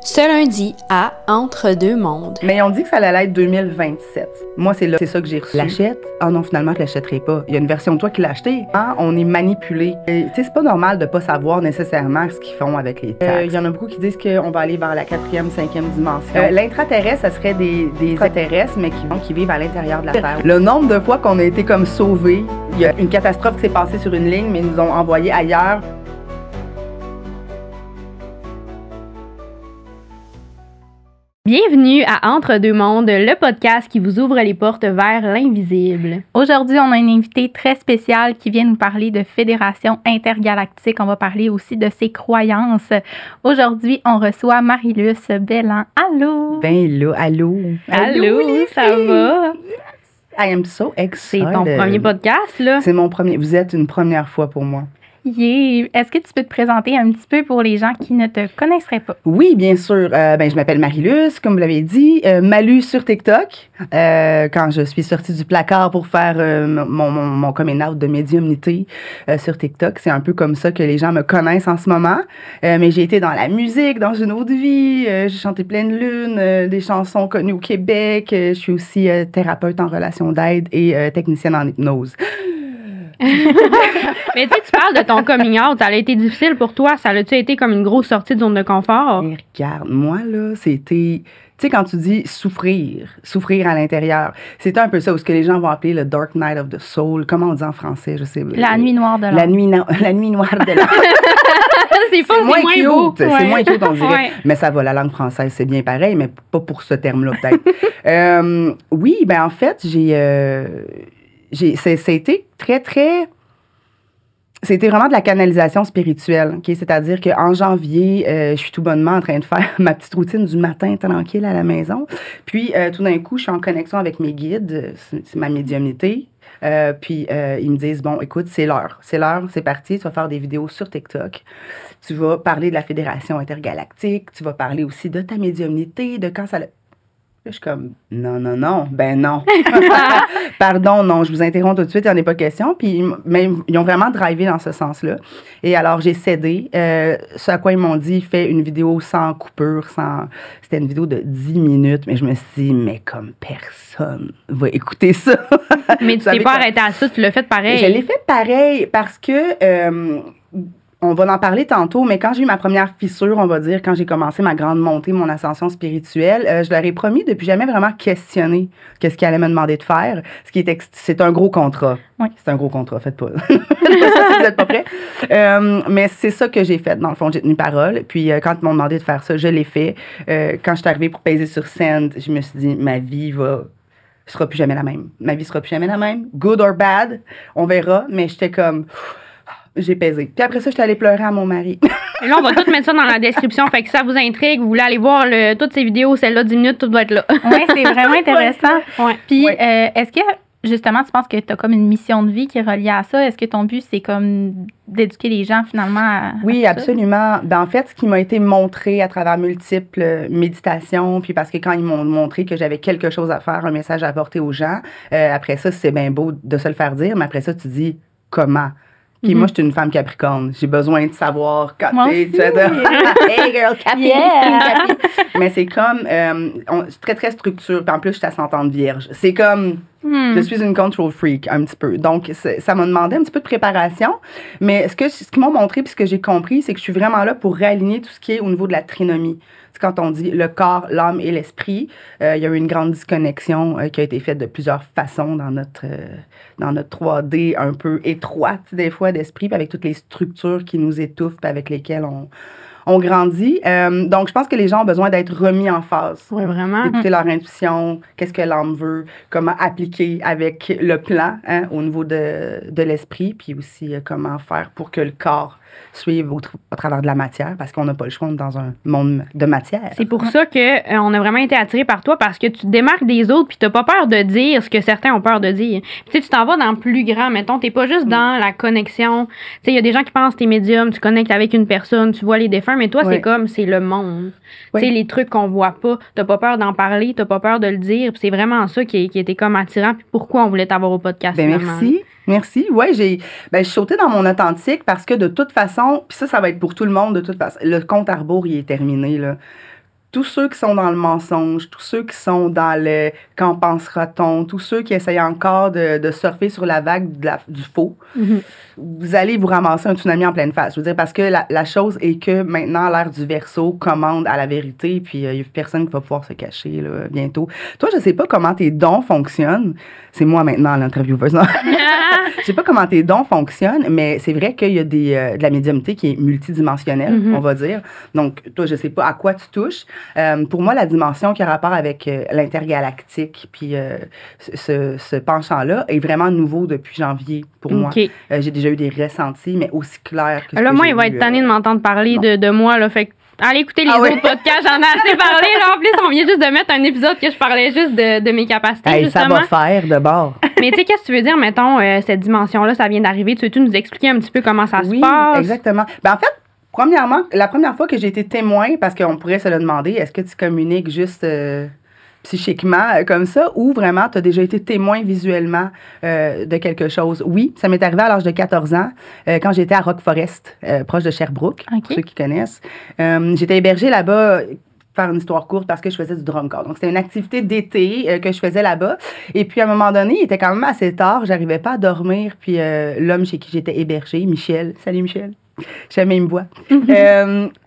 Ce lundi à Entre deux mondes. Mais on dit que ça allait être 2027. Moi, c'est ça que j'ai reçu. L'achète? Ah non, finalement, je l'achèterai pas. Il y a une version de toi qui l'a acheté. On est manipulé. Tu sais, c'est pas normal de pas savoir nécessairement ce qu'ils font avec les taxes. Il y en a beaucoup qui disent qu'on va aller vers la 4e, 5e dimension. L'intraterrestre, ça serait des extraterrestres, mais qui vivent à l'intérieur de la Terre. Le nombre de fois qu'on a été comme sauvés, il y a une catastrophe qui s'est passée sur une ligne, mais ils nous ont envoyés ailleurs. Bienvenue à Entre deux mondes, le podcast qui vous ouvre les portes vers l'invisible. Aujourd'hui, on a une invitée très spéciale qui vient nous parler de Fédération intergalactique. On va parler aussi de ses croyances. Aujourd'hui, on reçoit Marie-Luce Belland. Allô? Ben là, allô? Allô, ça va? I am so excited. C'est ton premier podcast, là? C'est mon premier. Vous êtes une première fois pour moi. Yeah. Est-ce que tu peux te présenter un petit peu pour les gens qui ne te connaisseraient pas? Oui, bien sûr. Je m'appelle Marie-Luce, comme vous l'avez dit. Malu sur TikTok. Quand je suis sortie du placard pour faire mon coming out de médiumnité sur TikTok, c'est un peu comme ça que les gens me connaissent en ce moment. Mais j'ai été dans la musique, dans une autre vie. J'ai chanté Pleine Lune, des chansons connues au Québec. Je suis aussi thérapeute en relation d'aide et technicienne en hypnose. Mais tu parles de ton coming out, ça a été difficile pour toi, ça a-tu été comme une grosse sortie de zone de confort? Et regarde, moi là, c'était, tu sais, quand tu dis souffrir à l'intérieur, c'était un peu ça, ou ce que les gens vont appeler le dark night of the soul, comment on dit en français, je sais. La nuit noire de l'âme. La nuit noire de l'âme. C'est moins cute, beau. C'est moins cute, on dirait. Ouais. Mais ça va, la langue française, c'est bien pareil, mais pas pour ce terme-là, peut-être. Oui, ben en fait, ça a été c'était vraiment de la canalisation spirituelle, okay? C'est-à-dire qu'en janvier, je suis tout bonnement en train de faire ma petite routine du matin tranquille à la maison. Puis, tout d'un coup, je suis en connexion avec mes guides, c'est ma médiumnité. Puis, ils me disent, bon, écoute, c'est l'heure, c'est parti, tu vas faire des vidéos sur TikTok. Tu vas parler de la Fédération intergalactique, tu vas parler aussi de ta médiumnité, de quand ça... Là, je suis comme, non, ben non. Pardon, non, je vous interromps tout de suite, il n'y en a pas question. Puis, même, ils ont vraiment drivé dans ce sens-là. Et alors, j'ai cédé. Ce à quoi ils m'ont dit, fais une vidéo sans coupure, C'était une vidéo de 10 minutes, mais je me suis dit, mais comme personne va écouter ça. Mais tu t'es pas arrêté à ça, tu l'as fait pareil. Je l'ai fait pareil parce que... on va en parler tantôt, mais quand j'ai eu ma première fissure, on va dire, quand j'ai commencé ma grande montée, mon ascension spirituelle, je leur ai promis de plus jamais vraiment questionner qu'est-ce qu'ils allaient me demander de faire. C'est un gros contrat. Oui. C'est un gros contrat, faites pas. Faites pas ça si vous n'êtes pas prêts. Mais c'est ça que j'ai fait. Dans le fond, j'ai tenu parole. Puis quand ils m'ont demandé de faire ça, je l'ai fait. Quand je suis arrivée pour peser sur scène, je me suis dit, ma vie sera plus jamais la même. Ma vie sera plus jamais la même. Good or bad, on verra. Mais j'étais comme... J'ai pesé. Puis après ça, j'étais allée pleurer à mon mari. Et là, on va tout mettre ça dans la description. Fait que si ça vous intrigue, vous voulez aller voir toutes ces vidéos, celle-là, 10 minutes, tout doit être là. Oui, c'est vraiment intéressant. Ouais. Puis, est-ce que, justement, tu penses que tu as comme une mission de vie qui est reliée à ça? Est-ce que ton but, c'est comme d'éduquer les gens, finalement, à Oui, absolument. Ben, en fait, ce qui m'a été montré à travers multiples méditations, puis parce que quand ils m'ont montré que j'avais quelque chose à faire, un message à apporter aux gens, après ça, c'est bien beau de se le faire dire, mais après ça, tu dis comment? Okay, moi, je suis une femme capricorne. J'ai besoin de savoir quand t'es... Hey, girl, Capi! Yeah. Mais c'est comme... c'est très, très structuré. Puis en plus, je suis ascendante vierge. C'est comme... Je suis une control freak, un petit peu. Donc, ça m'a demandé un petit peu de préparation. Mais ce qu'ils m'ont montré, puis ce que j'ai compris, c'est que je suis vraiment là pour réaligner tout ce qui est au niveau de la trinomie. C'est quand on dit le corps, l'âme et l'esprit, il y a eu une grande disconnexion qui a été faite de plusieurs façons dans notre 3D un peu étroite, des fois, d'esprit, puis avec toutes les structures qui nous étouffent, puis avec lesquelles on grandit. Donc, je pense que les gens ont besoin d'être remis en phase. Oui, vraiment. D'écouter leur intuition, qu'est-ce que l'âme veut, comment appliquer avec le plan au niveau de l'esprit, puis aussi comment faire pour que le corps suive au travers de la matière, parce qu'on n'a pas le choix dans un monde de matière. C'est pour ça que on a vraiment été attirés par toi, parce que tu te démarques des autres, puis t'as pas peur de dire ce que certains ont peur de dire. Tu sais, tu t'en vas dans le plus grand, mettons, t'es pas juste dans la connexion. Tu sais, il y a des gens qui pensent que t'es médium, tu connectes avec une personne, tu vois les défunts, mais toi, c'est le monde. Tu sais, les trucs qu'on voit pas. T'as pas peur d'en parler, t'as pas peur de le dire, puis c'est vraiment ça qui était comme attirant, puis pourquoi on voulait t'avoir au podcast. Ben merci. Merci. Ouais, je suis sautée dans mon authentique parce que de toute façon, puis ça va être pour tout le monde de toute façon. Le compte à rebours, il est terminé, là. tous ceux qui sont dans le mensonge, tous ceux qui sont dans le qu'en pensera-t-on, tous ceux qui essayent encore de surfer sur la vague du faux, vous allez vous ramasser un tsunami en pleine face. Je veux dire, parce que la chose est que maintenant, l'ère du Verseau commande à la vérité, puis il n'y a plus personne qui va pouvoir se cacher là, bientôt. Toi, je sais pas comment tes dons fonctionnent. C'est moi maintenant, l'intervieweuse. Je sais pas comment tes dons fonctionnent, mais c'est vrai qu'il y a de la médiumnité qui est multidimensionnelle, on va dire. Donc, toi, je sais pas à quoi tu touches. Pour moi, la dimension qui a rapport avec l'intergalactique, puis ce penchant-là, est vraiment nouveau depuis janvier pour moi. J'ai déjà eu des ressentis, mais aussi clairs que là, moi, il va être tanné de m'entendre parler de moi, là, fait que allez écouter les autres podcasts, j'en ai assez parlé. Là. En plus, on vient juste de mettre un épisode que je parlais juste de mes capacités, justement. Ça va faire de bord. Mais tu sais, qu'est-ce que tu veux dire, mettons, cette dimension-là, ça vient d'arriver. Tu veux-tu nous expliquer un petit peu comment ça se passe? Oui, exactement. Ben, en fait, premièrement, la première fois que j'ai été témoin, parce qu'on pourrait se le demander, est-ce que tu communiques juste psychiquement comme ça, ou vraiment tu as déjà été témoin visuellement de quelque chose? Oui, ça m'est arrivé à l'âge de 14 ans, quand j'étais à Rock Forest, proche de Sherbrooke, pour ceux qui connaissent. J'étais hébergée là-bas, faire une histoire courte, parce que je faisais du drum corps. Donc, c'était une activité d'été que je faisais là-bas. Et puis, à un moment donné, il était quand même assez tard, j'arrivais pas à dormir. Puis, l'homme chez qui j'étais hébergée, Michel, salut Michel, jamais il me voit.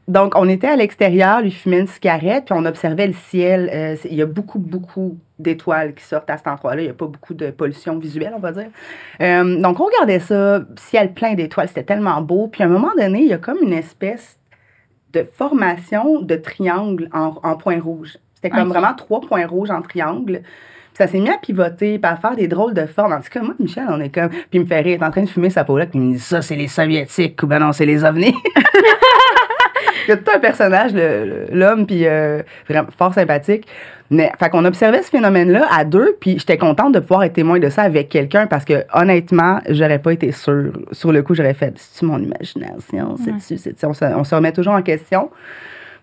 Donc, on était à l'extérieur, lui fumait une cigarette, puis on observait le ciel. Il y a beaucoup d'étoiles qui sortent à cet endroit-là. Il n'y a pas beaucoup de pollution visuelle, on va dire. Donc, on regardait ça, ciel plein d'étoiles, c'était tellement beau. Puis, à un moment donné, il y a comme une espèce de formation de triangle en point rouge. C'était comme vraiment 3 points rouges en triangle. Puis ça s'est mis à pivoter, puis à faire des drôles de formes. En tout cas, moi, Michel, on est comme... Puis il me fait rire, il est en train de fumer sa peau là, puis il me dit « Ça, c'est les Soviétiques » ou « Ben non, c'est les ovnis. » Il y a tout un personnage, l'homme, puis vraiment fort sympathique. Mais, fait qu'on observait ce phénomène-là à deux, puis j'étais contente de pouvoir être témoin de ça avec quelqu'un parce que, honnêtement, j'aurais pas été sûre. Sur le coup, j'aurais fait, c'est-tu mon imagination? C'est-tu? On se remet toujours en question.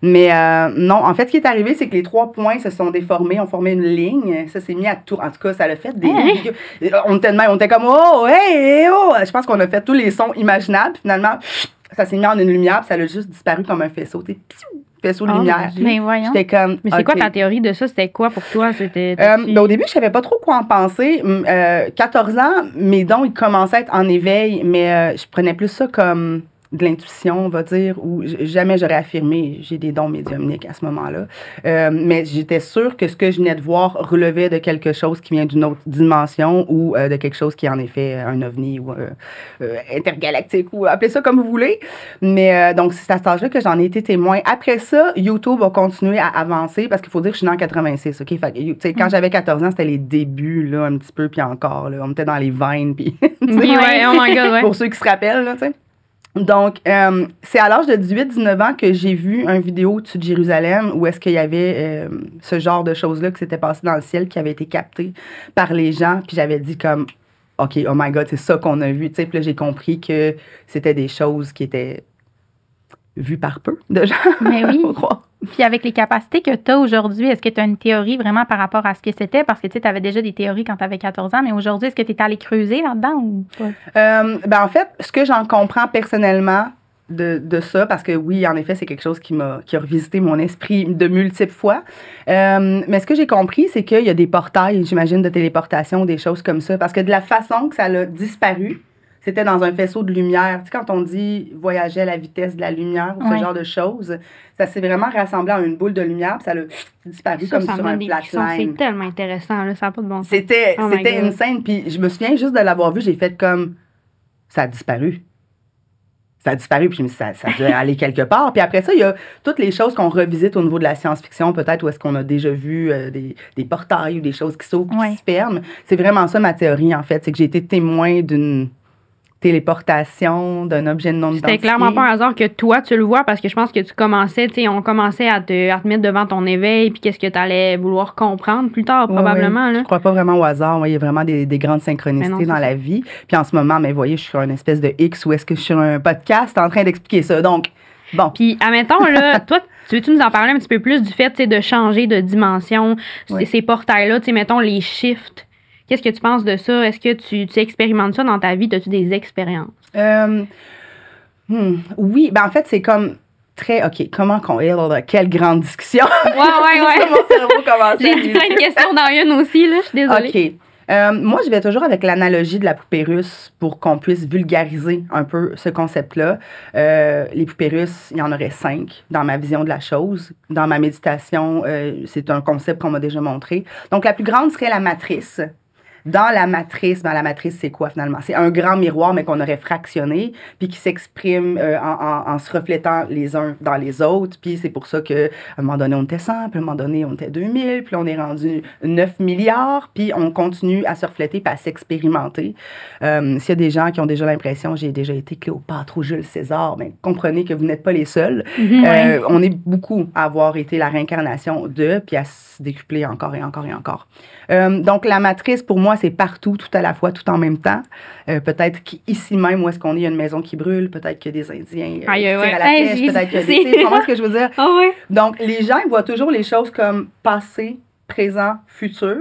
Mais non, en fait, ce qui est arrivé, c'est que les 3 points se sont déformés, ont formé une ligne. Ça s'est mis à tout. En tout cas, ça l'a fait des... On était comme, oh, hey, oh! Je pense qu'on a fait tous les sons imaginables. Finalement, ça s'est mis en une lumière, puis ça a juste disparu comme un faisceau. Faisceau de lumière. Mais voyons. Mais c'est quoi ta théorie de ça? C'était quoi pour toi? Ben, au début, je savais pas trop quoi en penser. 14 ans, mes dons, ils commençaient à être en éveil, mais je prenais plus ça comme de l'intuition, on va dire, ou jamais j'aurais affirmé j'ai des dons médiumniques à ce moment-là. Mais j'étais sûre que ce que je venais de voir relevait de quelque chose qui vient d'une autre dimension ou de quelque chose qui est en effet un ovni ou intergalactique, ou appelez ça comme vous voulez. Mais donc, c'est à cet âge-là que j'en ai été témoin. Après ça, YouTube a continué à avancer parce qu'il faut dire que je suis née en 86, OK? Fait, quand j'avais 14 ans, c'était les débuts, là, un petit peu, puis encore, là, on était dans les Vines, puis... Oui, oh my God, ouais. Pour ceux qui se rappellent, là, tu sais. Donc, c'est à l'âge de 18-19 ans que j'ai vu une vidéo au-dessus de Jérusalem où est-ce qu'il y avait ce genre de choses-là qui s'était passé dans le ciel, qui avait été capté par les gens. Puis j'avais dit comme, OK, oh my God, c'est ça qu'on a vu. Tu sais, puis là, j'ai compris que c'était des choses qui étaient vues par peu de gens. Mais oui. Puis avec les capacités que tu as aujourd'hui, est-ce que tu as une théorie vraiment par rapport à ce que c'était? Parce que tu avais déjà des théories quand tu avais 14 ans, mais aujourd'hui, est-ce que tu es allé creuser là-dedans ou pas? Ben en fait, ce que j'en comprends personnellement de ça, parce que oui, en effet, c'est quelque chose qui a revisité mon esprit de multiples fois. Mais ce que j'ai compris, c'est qu'il y a des portails, j'imagine, de téléportation, des choses comme ça. Parce que de la façon que ça a disparu, c'était dans un faisceau de lumière. Tu sais, quand on dit voyager à la vitesse de la lumière ou ce genre de choses, ça s'est vraiment rassemblé en une boule de lumière, puis ça a disparu comme sur un flatline. C'est tellement intéressant, là, ça n'a pas de bon sens. C'était une scène, puis je me souviens juste de l'avoir vu, j'ai fait comme, ça a disparu. Ça a disparu, puis je me suis dit, ça doit aller quelque part. Puis après ça, il y a toutes les choses qu'on revisite au niveau de la science-fiction, peut-être où est-ce qu'on a déjà vu des portails ou des choses qui s'ouvrent, qui se ferment. C'est vraiment ça ma théorie, en fait, c'est que j'ai été témoin d'une téléportation d'un objet de non-identifié. C'était clairement pas un hasard que toi, tu le vois, parce que je pense que tu commençais, tu sais, on commençait à te mettre devant ton éveil, puis qu'est-ce que tu allais vouloir comprendre plus tard, probablement. Là. Je crois pas vraiment au hasard. Il y a vraiment des grandes synchronicités dans la vie. Puis en ce moment, mais voyez, je suis sur une espèce de X où est-ce que je suis sur un podcast en train d'expliquer ça. Donc, bon. Puis, admettons, là, toi, tu veux-tu nous en parler un petit peu plus du fait, tu sais, de changer de dimension, ces portails-là, tu sais, mettons, les shifts. Qu'est-ce que tu penses de ça? Est-ce que tu expérimentes ça dans ta vie? As-tu des expériences? Oui, ben en fait, c'est comme très, OK, comment qu'on est, quelle grande discussion. Ouais. Mon cerveau commence J'ai dit plein de questions dans une aussi, là. Je suis désolée. OK. Moi, je vais toujours avec l'analogie de la poupée russe pour qu'on puisse vulgariser un peu ce concept-là. Les poupées russes, il y en aurait 5 dans ma vision de la chose. Dans ma méditation, c'est un concept qu'on m'a déjà montré. Donc, la plus grande serait la matrice. Dans la matrice, c'est quoi finalement? C'est un grand miroir, mais qu'on aurait fractionné, puis qui s'exprime en se reflétant les uns dans les autres. Puis c'est pour ça qu'à un moment donné, on était 100, puis à un moment donné, on était 2000, puis on est rendu 9 milliards, puis on continue à se refléter puis à s'expérimenter. S'il y a des gens qui ont déjà l'impression, j'ai déjà été Cléopâtre ou Jules César, bien, comprenez que vous n'êtes pas les seuls. On est beaucoup à avoir été la réincarnation de, puis à se décupler encore et encore et encore. Donc, la matrice, pour moi, c'est partout, tout à la fois, tout en même temps. Peut-être qu'ici même, où est-ce qu'on est, il y a une maison qui brûle. Peut-être qu'il y a des Indiens qui tirent à la flèche. Peut-être qu'il y a des... Tu comprends ce que je veux dire? Oh, oui. Donc, les gens, ils voient toujours les choses comme passé, présent, futur.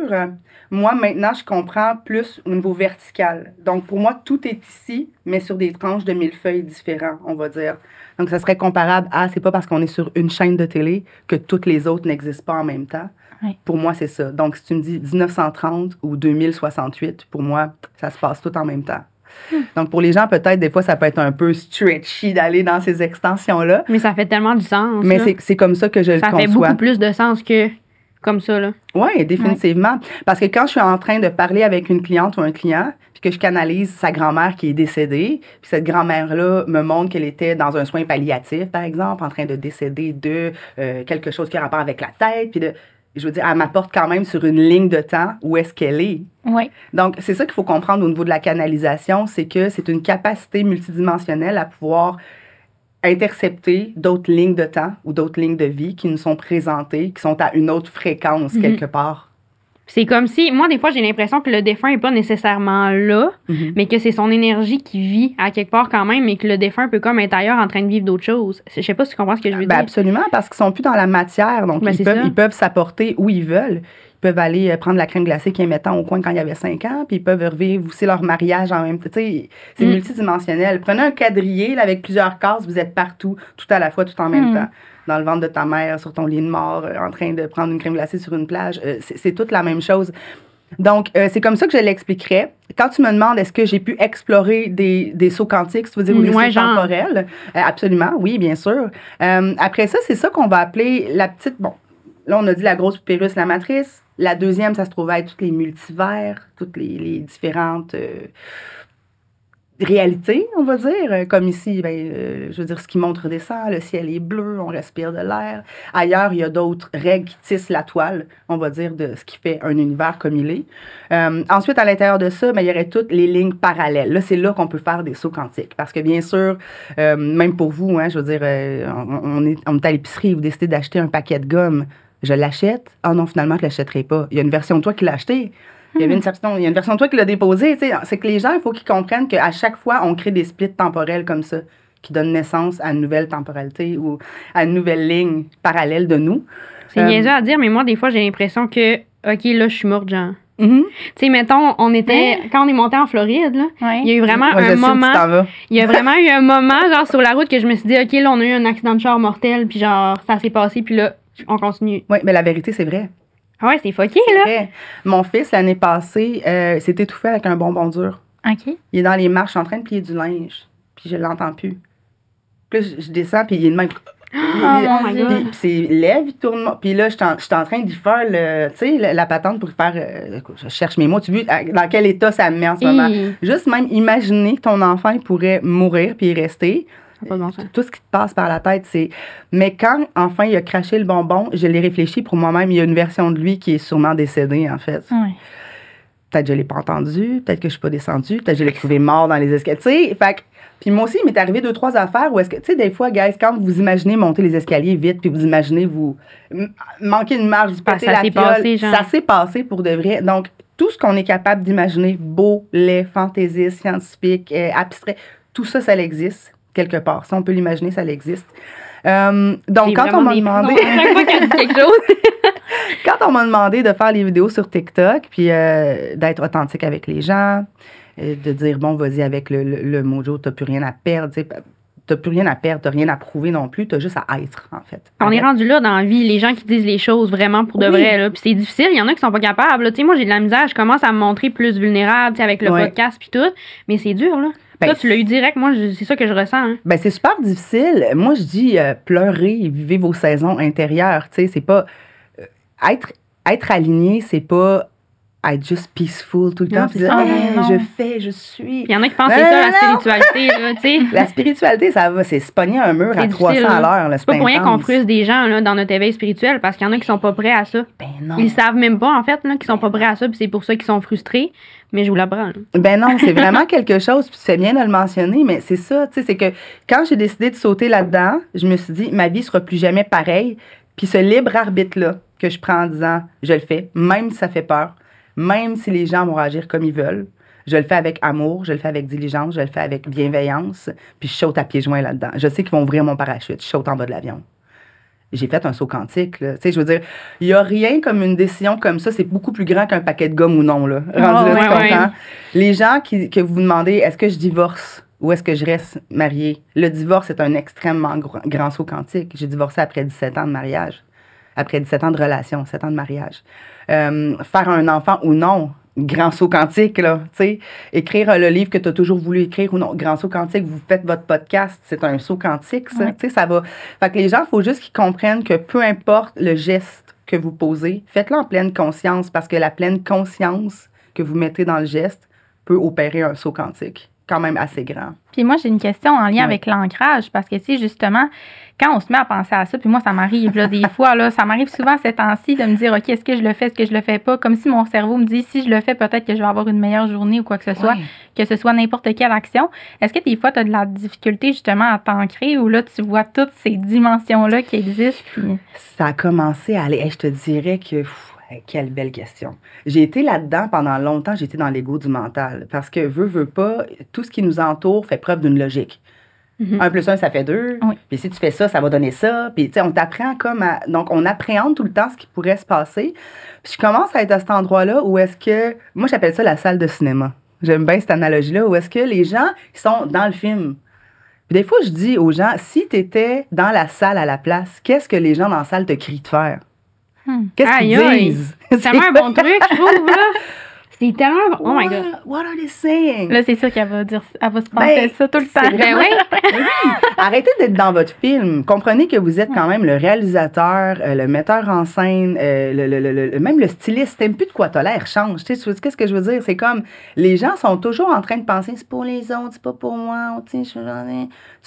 Moi, maintenant, je comprends plus au niveau vertical. Donc, pour moi, tout est ici, mais sur des tranches de millefeuilles différents, on va dire. Donc, ça serait comparable à, c'est pas parce qu'on est sur une chaîne de télé que toutes les autres n'existent pas en même temps. Oui. Pour moi, c'est ça. Donc, si tu me dis 1930 ou 2068, pour moi, ça se passe tout en même temps. Donc, pour les gens, peut-être, des fois, ça peut être un peu stretchy d'aller dans ces extensions-là. Mais ça fait tellement du sens. Mais là. c'est comme ça que je le conçois. Ça fait beaucoup plus de sens que comme ça, là. Oui, définitivement. Parce que quand je suis en train de parler avec une cliente ou un client, puis que je canalise sa grand-mère qui est décédée, puis cette grand-mère-là me montre qu'elle était dans un soin palliatif, par exemple, en train de décéder de quelque chose qui a rapport avec la tête, puis je veux dire, elle m'apporte quand même sur une ligne de temps où est-ce qu'elle est. Oui. Donc, c'est ça qu'il faut comprendre au niveau de la canalisation, c'est que c'est une capacité multidimensionnelle à pouvoir intercepter d'autres lignes de temps ou d'autres lignes de vie qui nous sont présentées, qui sont à une autre fréquence quelque part. C'est comme si, moi, des fois, j'ai l'impression que le défunt n'est pas nécessairement là, mais que c'est son énergie qui vit à quelque part quand même, et que le défunt peut comme être ailleurs en train de vivre d'autres choses. Je sais pas si tu comprends ce que je veux dire. Absolument, parce qu'ils sont plus dans la matière, donc ils peuvent s'apporter où ils veulent. Ils peuvent aller prendre la crème glacée qu'ils aimaient tant au coin quand il y avait 5 ans, puis ils peuvent revivre aussi leur mariage en même temps. Tu sais, c'est multidimensionnel. Prenez un quadrillé là, avec plusieurs cases, vous êtes partout, tout à la fois, tout en même temps. Dans le ventre de ta mère, sur ton lit de mort, en train de prendre une crème glacée sur une plage. C'est toute la même chose. Donc, c'est comme ça que je l'expliquerais. Quand tu me demandes est-ce que j'ai pu explorer des sauts quantiques, tu veux dire, ou des sauts temporels, absolument, oui, bien sûr. Après ça, c'est ça qu'on va appeler la petite... Bon, là, on a dit la grosse poupée russe, la matrice. La deuxième, ça se trouve être tous les multivers, toutes les différentes... réalité, on va dire. Comme ici, je veux dire, ce qui montre descend, le ciel est bleu, on respire de l'air. Ailleurs, il y a d'autres règles qui tissent la toile, on va dire, de ce qui fait un univers comme il est. Ensuite, à l'intérieur de ça, il y aurait toutes les lignes parallèles. Là, c'est là qu'on peut faire des sauts quantiques. Parce que, bien sûr, même pour vous, je veux dire, on est à l'épicerie, vous décidez d'acheter un paquet de gomme. Je l'achète. Ah non, finalement, je ne l'achèterai pas. Il y a une version de toi qui l'a acheté. Il y a une version de toi qui l'a déposé. C'est que les gens, il faut qu'ils comprennent qu'à chaque fois, on crée des splits temporels comme ça, qui donnent naissance à une nouvelle temporalité ou à une nouvelle ligne parallèle de nous. C'est niaiseux à dire, mais moi, des fois, j'ai l'impression que, OK, là, je suis morte, genre. Tu sais, mettons, quand on est monté en Floride, là, il y a eu vraiment un moment. Il y a vraiment eu un moment, genre, sur la route, que je me suis dit, OK, là, on a eu un accident de char mortel, puis genre, ça s'est passé, puis là, on continue. Oui, mais la vérité, c'est vrai. Ah ouais, c'est fucké, là. Vrai. Mon fils, l'année passée, s'est étouffé avec un bonbon dur. OK. Il est dans les marches en train de plier du linge, puis je l'entends plus. Puis là, je descends, puis il est de même. Puis ses lèvres, il tourne. Puis là, je suis en train d'y faire la patente pour faire. Je cherche mes mots. Tu vois dans quel état ça me met en ce moment? Juste même imaginer que ton enfant il pourrait mourir puis y rester. Tout ce qui te passe par la tête, c'est... Mais quand, enfin, il a craché le bonbon, je l'ai réfléchi pour moi-même. Il y a une version de lui qui est sûrement décédée, en fait. Oui. Peut-être que je ne l'ai pas entendu, peut-être que je ne suis pas descendue, peut-être que je l'ai trouvé mort dans les escaliers. Tu sais, fait que... Puis moi aussi, il m'est arrivé 2-3 affaires où est-ce que... Tu sais, des fois, guys, quand vous imaginez monter les escaliers vite, puis vous imaginez vous manquer une marche, vous péter la fiole, ça s'est passé pour de vrai. Donc, tout ce qu'on est capable d'imaginer, beau, laid, fantaisiste, scientifique, abstrait, tout ça, ça existe. Quelque part. Si on peut l'imaginer, ça existe. Donc, quand on m'a demandé... Quand on m'a demandé de faire les vidéos sur TikTok, puis d'être authentique avec les gens, de dire, bon, vas-y avec le mojo, t'as plus rien à perdre, tu sais, t'as plus rien à perdre, t'as rien à prouver non plus, t'as juste à être, en fait. On est rendu là dans la vie, les gens qui disent les choses vraiment pour de vrai, là. Puis c'est difficile, il y en a qui sont pas capables, là. Tu sais, moi, j'ai de la misère, je commence à me montrer plus vulnérable, tu sais, avec le podcast puis tout, mais c'est dur, là. Ben, toi, tu l'as eu direct, moi, c'est ça que je ressens. Hein. Ben, c'est super difficile. Moi, je dis pleurez, vivez vos saisons intérieures, tu sais, c'est pas... être aligné, c'est pas... être juste peaceful tout le temps. Puis dire, je suis. Il y en a qui pensent que c'est ça, la spiritualité. Là, la spiritualité, ça va, c'est se pogner un mur à 300 à l'heure. C'est pas pour rien qu'on frustre des gens là, dans notre éveil spirituel parce qu'il y en a qui sont pas prêts à ça. Ben non. Ils savent même pas, en fait, là, qu'ils sont pas prêts à ça, puis c'est pour ça qu'ils sont frustrés. Mais je vous l'apprends. Ben non, c'est vraiment quelque chose, puis tu fais bien de le mentionner, mais c'est ça, tu sais, c'est que quand j'ai décidé de sauter là-dedans, je me suis dit, ma vie sera plus jamais pareille. Puis ce libre arbitre-là que je prends en disant, je le fais, même si ça fait peur. Même si les gens vont réagir comme ils veulent, je le fais avec amour, je le fais avec diligence, je le fais avec bienveillance, puis je saute à pieds joints là-dedans. Je sais qu'ils vont ouvrir mon parachute, je saute en bas de l'avion. J'ai fait un saut quantique, là. Tu sais, je veux dire, il n'y a rien comme une décision comme ça, c'est beaucoup plus grand qu'un paquet de gomme ou non, là. Rendu là, tu comprends? Les gens que vous demandez, est-ce que je divorce ou est-ce que je reste mariée? Le divorce est un extrêmement grand saut quantique. J'ai divorcé après 17 ans de mariage. Après 17 ans de relation, 7 ans de mariage. Faire un enfant ou non, grand saut quantique, là, tu sais. Écrire le livre que tu as toujours voulu écrire ou non, grand saut quantique, vous faites votre podcast, c'est un saut quantique, ça, tu sais, ça va. Fait que les gens, il faut juste qu'ils comprennent que peu importe le geste que vous posez, faites-le en pleine conscience, parce que la pleine conscience que vous mettez dans le geste peut opérer un saut quantique, quand même assez grand. Puis moi, j'ai une question en lien avec l'ancrage, parce que si justement, quand on se met à penser à ça, puis moi, ça m'arrive là, des fois, là, ça m'arrive souvent ces temps-ci de me dire, OK, est-ce que je le fais, est-ce que je le fais pas? Comme si mon cerveau me dit, si je le fais, peut-être que je vais avoir une meilleure journée ou quoi que ce soit n'importe quelle action. Est-ce que des fois, tu as de la difficulté justement à t'ancrer ou là, tu vois toutes ces dimensions-là qui existent? Puis... Ça a commencé à aller, je te dirais que... quelle belle question. J'ai été là-dedans pendant longtemps, j'étais dans l'ego du mental. Parce que, veux pas, tout ce qui nous entoure fait preuve d'une logique. 1 + 1, ça fait 2. Oui. Puis si tu fais ça, ça va donner ça. Puis, tu sais, on t'apprend comme à... Donc, on appréhende tout le temps ce qui pourrait se passer. Puis, je commence à être à cet endroit-là où est-ce que... Moi, j'appelle ça la salle de cinéma. J'aime bien cette analogie-là, où est-ce que les gens ils sont dans le film. Puis, des fois, je dis aux gens, si tu étais dans la salle à la place, qu'est-ce que les gens dans la salle te crient de faire? Qu'est-ce qu'ils disent? C'est tellement un bon truc, je trouve, là. C'est tellement... Oh my God. What are they saying? Là, c'est sûr qu'elle va dire... Elle va se penser ça tout le temps. Vraiment... oui. Arrêtez d'être dans votre film. Comprenez que vous êtes quand même le réalisateur, le metteur en scène, même le styliste. T'aimes plus de quoi t'as l'air, change. Tu sais, qu'est-ce que je veux dire? C'est comme... Les gens sont toujours en train de penser, c'est pour les autres, c'est pas pour moi. Tu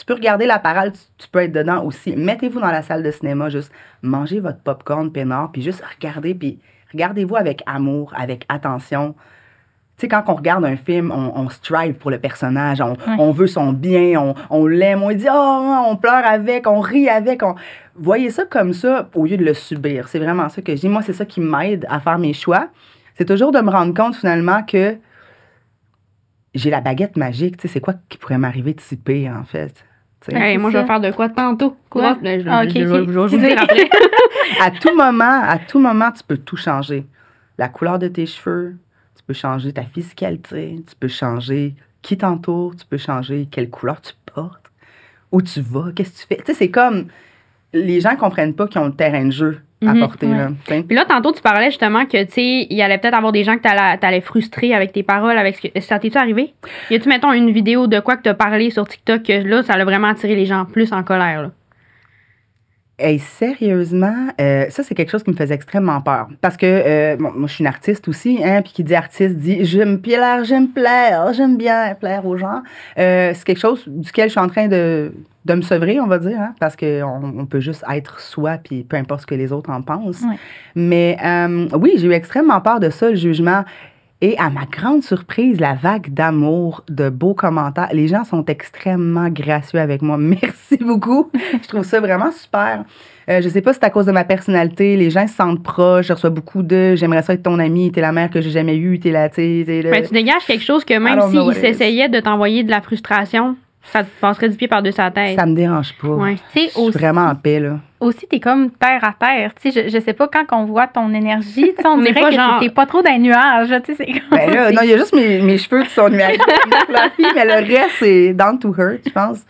peux regarder la parole, tu peux être dedans aussi. Mettez-vous dans la salle de cinéma, juste mangez votre popcorn peinard, puis juste regardez, puis... Regardez-vous avec amour, avec attention. Tu sais, quand on regarde un film, on strive pour le personnage, on veut son bien, on l'aime, on dit « Oh, on pleure avec, on rit avec. » Voyez ça comme ça au lieu de le subir. C'est vraiment ça que je dis. Moi, c'est ça qui m'aide à faire mes choix. C'est toujours de me rendre compte, finalement, que j'ai la baguette magique. Tu sais, c'est quoi qui pourrait m'arriver de si pire, en fait? Hey, moi, je vais faire de quoi tantôt? Quoi? Je vais vous dire après. À tout moment, tu peux tout changer. La couleur de tes cheveux, tu peux changer ta physicalité, tu peux changer qui t'entoure, tu peux changer quelle couleur tu portes, où tu vas, qu'est-ce que tu fais. Tu sais, c'est comme... Les gens ne comprennent pas qu'ils ont le terrain de jeu à porter. Là, puis là, tantôt, tu parlais justement que, tu sais, il y allait peut-être avoir des gens que t'allais frustrer avec tes paroles. Ça t'est-tu arrivé? Y a-tu, mettons, une vidéo de quoi que t'as parlé sur TikTok que là, ça a vraiment attiré les gens plus en colère, là? Hey, sérieusement, ça, c'est quelque chose qui me faisait extrêmement peur. Parce que, moi, je suis une artiste aussi, hein, puis qui dit artiste dit « j'aime plaire, j'aime bien plaire aux gens ». C'est quelque chose duquel je suis en train de me sevrer, on va dire, hein, parce qu'on peut juste être soi, puis peu importe ce que les autres en pensent. Oui. Mais oui, j'ai eu extrêmement peur de ça, le jugement. Et à ma grande surprise, la vague d'amour, de beaux commentaires. Les gens sont extrêmement gracieux avec moi. Merci beaucoup. Je trouve ça vraiment super. Je sais pas si c'est à cause de ma personnalité. Les gens se sentent proches. Je reçois beaucoup de « j'aimerais ça être ton amie, t'es la mère que j'ai jamais eue, t'es la... » Ben, tu dégages quelque chose que même s'il s'essayait de t'envoyer de la frustration, ça te passerait du pied par-dessus la tête. Ça me dérange pas. Ouais. Je suis vraiment en paix, là. aussi, t'es comme terre à terre. Tu sais, je sais pas, quand on voit ton énergie, tu sais, on On est dirait pas que genre- t'es pas trop dans les nuages. Tu sais, c'est comme Ben là, non, il y a juste mes cheveux qui sont nuageux, mais le reste, c'est down to earth, je pense.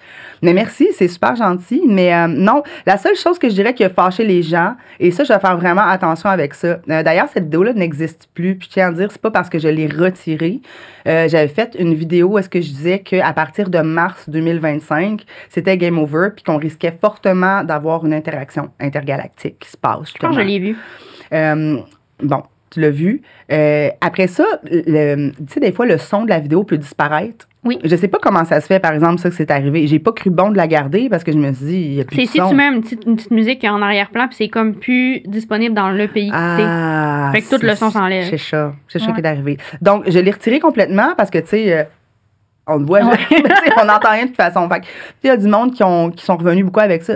Mais merci, c'est super gentil. Mais non, la seule chose que je dirais qui a fâché les gens, et ça, je vais faire vraiment attention avec ça. D'ailleurs, cette vidéo-là n'existe plus. Puis je tiens à dire, c'est pas parce que je l'ai retirée. J'avais fait une vidéo où est-ce que je disais qu'à partir de mars 2025, c'était game over, puis qu'on risquait fortement d'avoir une interaction intergalactique qui se passe. Je pense que je l'ai vu. Bon, tu l'as vu. Après ça, tu sais, des fois, le son de la vidéo peut disparaître. Oui. Je sais pas comment ça se fait, par exemple, ça que c'est arrivé. J'ai pas cru bon de la garder parce que je me suis dit, il y a plus de C'est si son. tu mets une petite musique en arrière-plan, puis c'est comme plus disponible dans le pays que t'es. Ah, Fait que tout le son s'enlève. C'est ça. C'est ça Ouais. qui est arrivé. Donc, je l'ai retiré complètement parce que, tu sais, on le voit, Ouais. mais tu sais, on n'entend rien de toute façon. Fait que, il y a du monde qui sont revenus beaucoup avec ça.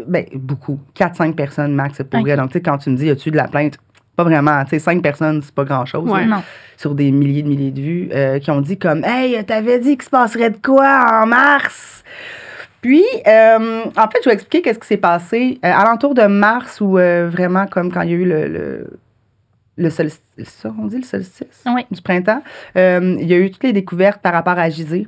Ben, beaucoup. 4-5 personnes max, c'est pour Ok. vrai. Donc, tu sais, quand tu me dis, y a-tu de la plainte? Pas vraiment. Tu sais, 5 personnes, c'est pas grand-chose. Ouais. là, Non. sur des milliers de vues, qui ont dit comme « Hey, t'avais dit qu'il se passerait de quoi en mars? » Puis, en fait, je vais expliquer qu'est-ce qui s'est passé. Alentour de mars, ou vraiment comme quand il y a eu le solstice, c'est ça, on dit le solstice Oui. du printemps, il y a eu toutes les découvertes par rapport à Gizeh,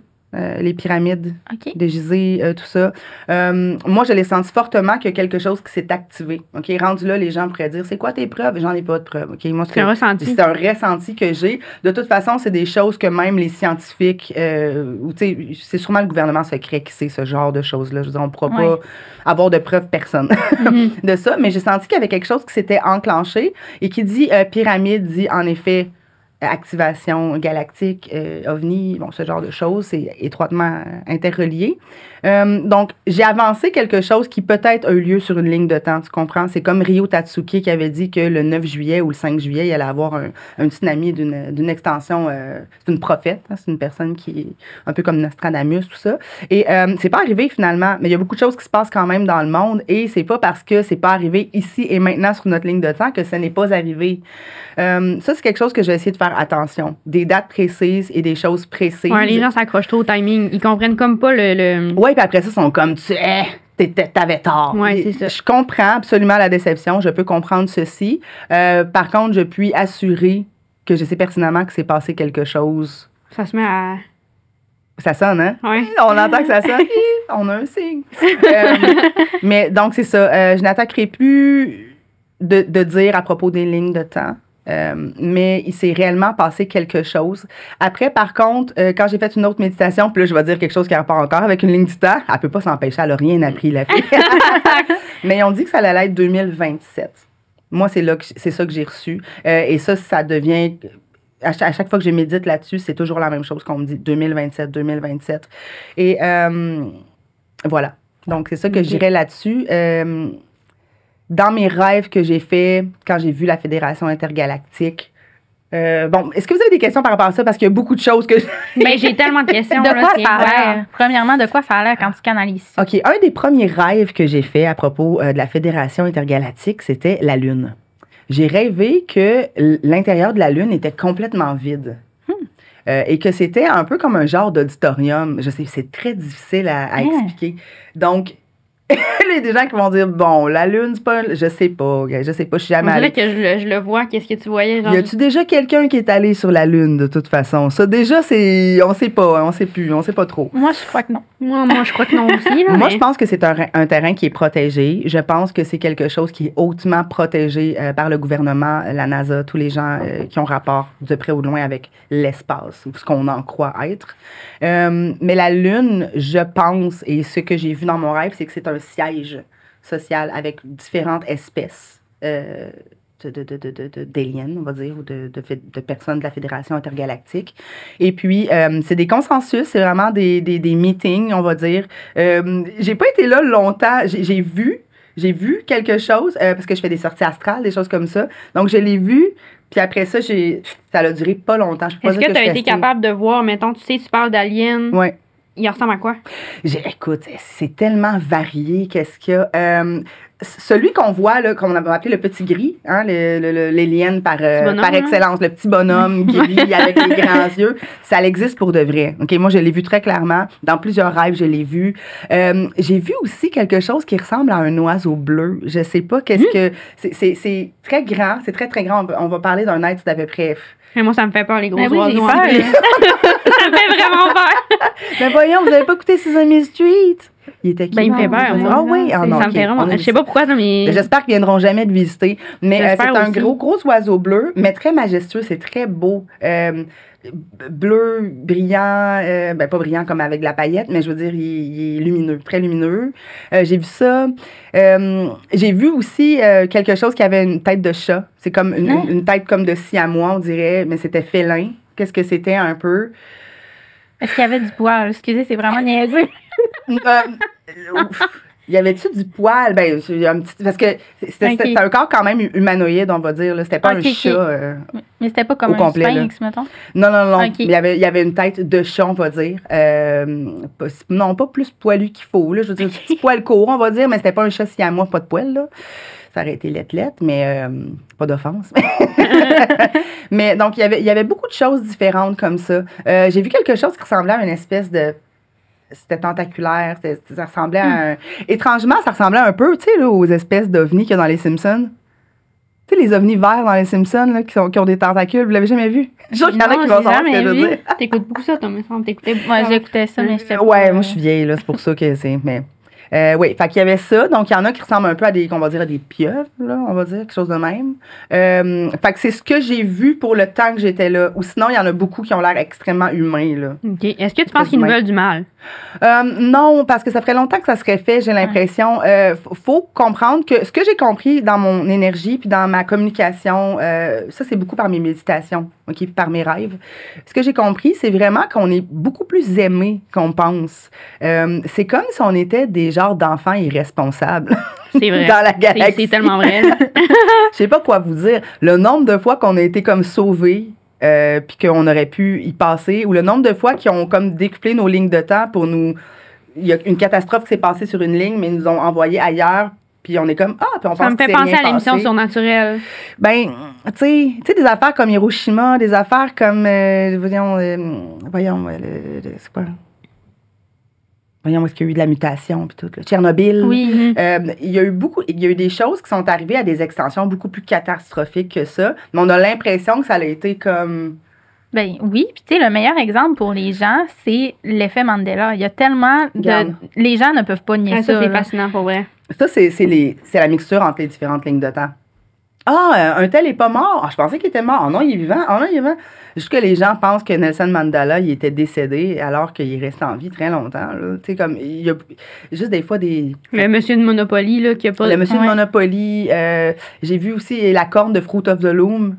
les pyramides OK. de Gizeh, tout ça. Moi, je l'ai senti fortement qu'il y a quelque chose qui s'est activé. OK, rendu là, les gens pourraient dire, c'est quoi tes preuves? J'en ai pas de preuves. OK, moi, C'est un ressenti. c'est un ressenti que j'ai. De toute façon, c'est des choses que même les scientifiques, ou tu sais, c'est sûrement le gouvernement secret qui sait ce genre de choses-là. Je veux dire, on ne pourra Ouais. pas avoir de preuves personne Mhm. de ça, mais j'ai senti qu'il y avait quelque chose qui s'était enclenché et qui dit pyramide, dit en effet activation galactique, ovni, bon, ce genre de choses, c'est étroitement interrelié. Donc, j'ai avancé quelque chose qui peut-être a eu lieu sur une ligne de temps, tu comprends? C'est comme Ryo Tatsuki qui avait dit que le 9 juillet ou le 5 juillet, il allait avoir un tsunami d'une extension, c'est une prophète, hein, c'est une personne qui est un peu comme Nostradamus, tout ça. Et c'est pas arrivé finalement, mais il y a beaucoup de choses qui se passent quand même dans le monde et c'est pas parce que c'est pas arrivé ici et maintenant sur notre ligne de temps que ce n'est pas arrivé. Ça, c'est quelque chose que je vais essayer de faire attention. Des dates précises et des choses précises. Ouais, les gens s'accrochent trop au timing. Ils comprennent comme pas le... Oui, puis après ça, ils sont comme, t'avais tort. Ouais, c'est ça. Je comprends absolument la déception. Je peux comprendre ceci. Par contre, je puis assurer que je sais pertinemment que c'est passé quelque chose. Ça se met à... Ça sonne, hein? Ouais. On entend que ça sonne. On a un signe. Mais donc, c'est ça. Je n'attaquerai plus de dire à propos des lignes de temps. Mais il s'est réellement passé quelque chose. Après, par contre, quand j'ai fait une autre méditation, puis là, je vais dire quelque chose qui n'a pas encore avec une ligne du temps, elle peut pas s'empêcher, elle n'a rien appris, la fille. Mais on dit que ça allait être 2027. Moi, c'est ça que j'ai reçu. Et ça devient... À chaque fois que je médite là-dessus, c'est toujours la même chose qu'on me dit, 2027, 2027. Et voilà. Donc, c'est ça que je dirais là-dessus. Dans mes rêves que j'ai faits, quand j'ai vu la Fédération intergalactique, bon, est-ce que vous avez des questions par rapport à ça? Parce qu'il y a beaucoup de choses que... Ben, j'ai tellement de questions. De là, quoi c'est ça a incroyable. l'air? Premièrement, de quoi ça a l'air quand tu canalises ça? OK, un des premiers rêves que j'ai fait à propos de la Fédération intergalactique, c'était la Lune. J'ai rêvé que l'intérieur de la Lune était complètement vide. Et que c'était un peu comme un genre d'auditorium. Je sais, c'est très difficile à expliquer. Donc, il y a des gens qui vont dire, bon, la Lune, c'est pas... Je sais pas, je suis jamais On allée. dirait que je le vois. Qu'est-ce que tu voyais? Genre... Y a-tu déjà quelqu'un qui est allé sur la Lune, de toute façon? Ça, déjà, c'est... On sait pas, on sait plus, on sait pas trop. Moi, je crois que non. Moi, je crois que non aussi. Là, Moi, mais- je pense que c'est un terrain qui est protégé. Je pense que c'est quelque chose qui est hautement protégé par le gouvernement, la NASA, tous les gens qui ont rapport de près ou de loin avec l'espace, ou ce qu'on en croit être. Mais la Lune, je pense, et ce que j'ai vu dans mon rêve, c'est que c'est un siège social avec différentes espèces d'aliens, on va dire, ou de personnes de la Fédération intergalactique. Et puis, c'est des consensus, c'est vraiment des meetings, on va dire. J'ai pas été là longtemps. J'ai vu quelque chose, parce que je fais des sorties astrales, des choses comme ça. Donc, je l'ai vu, puis après ça, ça a duré pas longtemps. Je peux pas Est-ce dire que tu as je été restais- capable de voir, mettons, tu sais, tu parles d'aliens, Ouais. il ressemble à quoi? Écoute, c'est tellement varié, qu'est-ce qu'il y a. celui qu'on voit, là, qu'on a appelé le petit gris, hein, l'alien par excellence, le petit bonhomme gris avec les grands yeux, ça existe pour de vrai. OK, moi, je l'ai vu très clairement. Dans plusieurs rêves, je l'ai vu. J'ai vu aussi quelque chose qui ressemble à un oiseau bleu. Je sais pas qu'est-ce que... C'est très grand, c'est très, très grand. On va parler d'un être d'à peu près... Mais moi, ça me fait peur, les gros Ben oui, oiseaux. j'ai peur. Ça me fait vraiment peur. Mais voyons, vous n'avez pas écouté Sesame Street? Il était qui? Ben, il me fait peur. Ah oui? Ah, non, ça me fait vraiment... Je sais pas pourquoi, mais... J'espère qu'ils viendront jamais de visiter. Mais c'est un aussi. gros oiseau bleu, mais très majestueux. C'est très beau. Bleu, brillant. Ben, pas brillant comme avec de la paillette, mais je veux dire, il est lumineux, très lumineux. J'ai vu ça. J'ai vu aussi quelque chose qui avait une tête de chat. C'est comme une tête comme de siamois, on dirait, mais c'était félin. Qu'est-ce que c'était un peu? Est-ce qu'il y avait du poil? Excusez, c'est vraiment niaiseux. Y avait-tu du poil? Ben, un petit, parce que c'était un corps quand même humanoïde, on va dire. Là. C'était pas un chat. Mais c'était pas comme au complet, un sphinx, mettons? Non. Il y avait une tête de chat, on va dire. Non, pas plus poilu qu'il faut. Là. Je veux dire, petit poil court, on va dire, mais c'était pas un chat siamois, pas de poil. Là. Ça aurait été lettre, mais pas d'offense. Mais donc, il y avait beaucoup de choses différentes comme ça. J'ai vu quelque chose qui ressemblait à une espèce de... C'était tentaculaire, ça ressemblait à un... Étrangement, ça ressemblait un peu, tu sais, là, aux espèces d'ovnis qu'il y a dans les Simpsons. Tu sais, les ovnis verts dans les Simpsons, là, qui ont des tentacules, vous l'avez jamais vu? Je suis sûre qu'il y en a qui vont savoir ce que je veux dire. T'écoutes beaucoup ça, toi, me semble. Moi, j'écoutais ça, mais j'étais Ouais, moi, je suis vieille, là, c'est pour ça que c'est... Mais... oui, fait qu'il y avait ça. Donc, il y en a qui ressemblent un peu à des, on va dire, à des pieuvres, là, on va dire, quelque chose de même. Fait que c'est ce que j'ai vu pour le temps que j'étais là. Ou sinon, il y en a beaucoup qui ont l'air extrêmement humains, là. OK. Est-ce que tu penses qu'ils nous veulent du mal? Non, parce que ça ferait longtemps que ça serait fait, j'ai l'impression. Faut comprendre que ce que j'ai compris dans mon énergie puis dans ma communication, ça, c'est beaucoup par mes méditations, OK, puis par mes rêves. Ce que j'ai compris, c'est vraiment qu'on est beaucoup plus aimé qu'on pense. C'est comme si on était des genres d'enfants irresponsables. C'est vrai. Dans la galaxie. C'est tellement vrai. Je sais pas quoi vous dire. Le nombre de fois qu'on a été comme sauvés, puis qu'on aurait pu y passer, ou le nombre de fois qu'ils ont comme décuplé nos lignes de temps pour nous... Il y a une catastrophe qui s'est passée sur une ligne, mais ils nous ont envoyés ailleurs, puis on est comme, puis on pense que ça me fait penser à l'émission Surnaturelle. Ben, tu sais, des affaires comme Hiroshima, des affaires comme, c'est quoi? Voyons, où est-ce qu'il y a eu de la mutation, puis tout. Là. Tchernobyl. Oui. Il y a eu des choses qui sont arrivées à des extensions beaucoup plus catastrophiques que ça, mais on a l'impression que ça a été comme... Ben oui, puis tu sais, le meilleur exemple pour les gens, c'est l'effet Mandela. Il y a tellement de... Les gens ne peuvent pas nier ça. Ça, c'est fascinant, pour vrai. Ça, c'est la mixture entre les différentes lignes de temps. Un tel est pas mort. Je pensais qu'il était mort. Non, il est vivant. Non, il est vivant. Juste que les gens pensent que Nelson Mandela, il était décédé alors qu'il reste en vie très longtemps. Tu sais, comme, il y a juste des fois des... Le monsieur de Monopoly, là, qui a pas... Le monsieur de Monopoly. J'ai vu aussi la corne de Fruit of the Loom.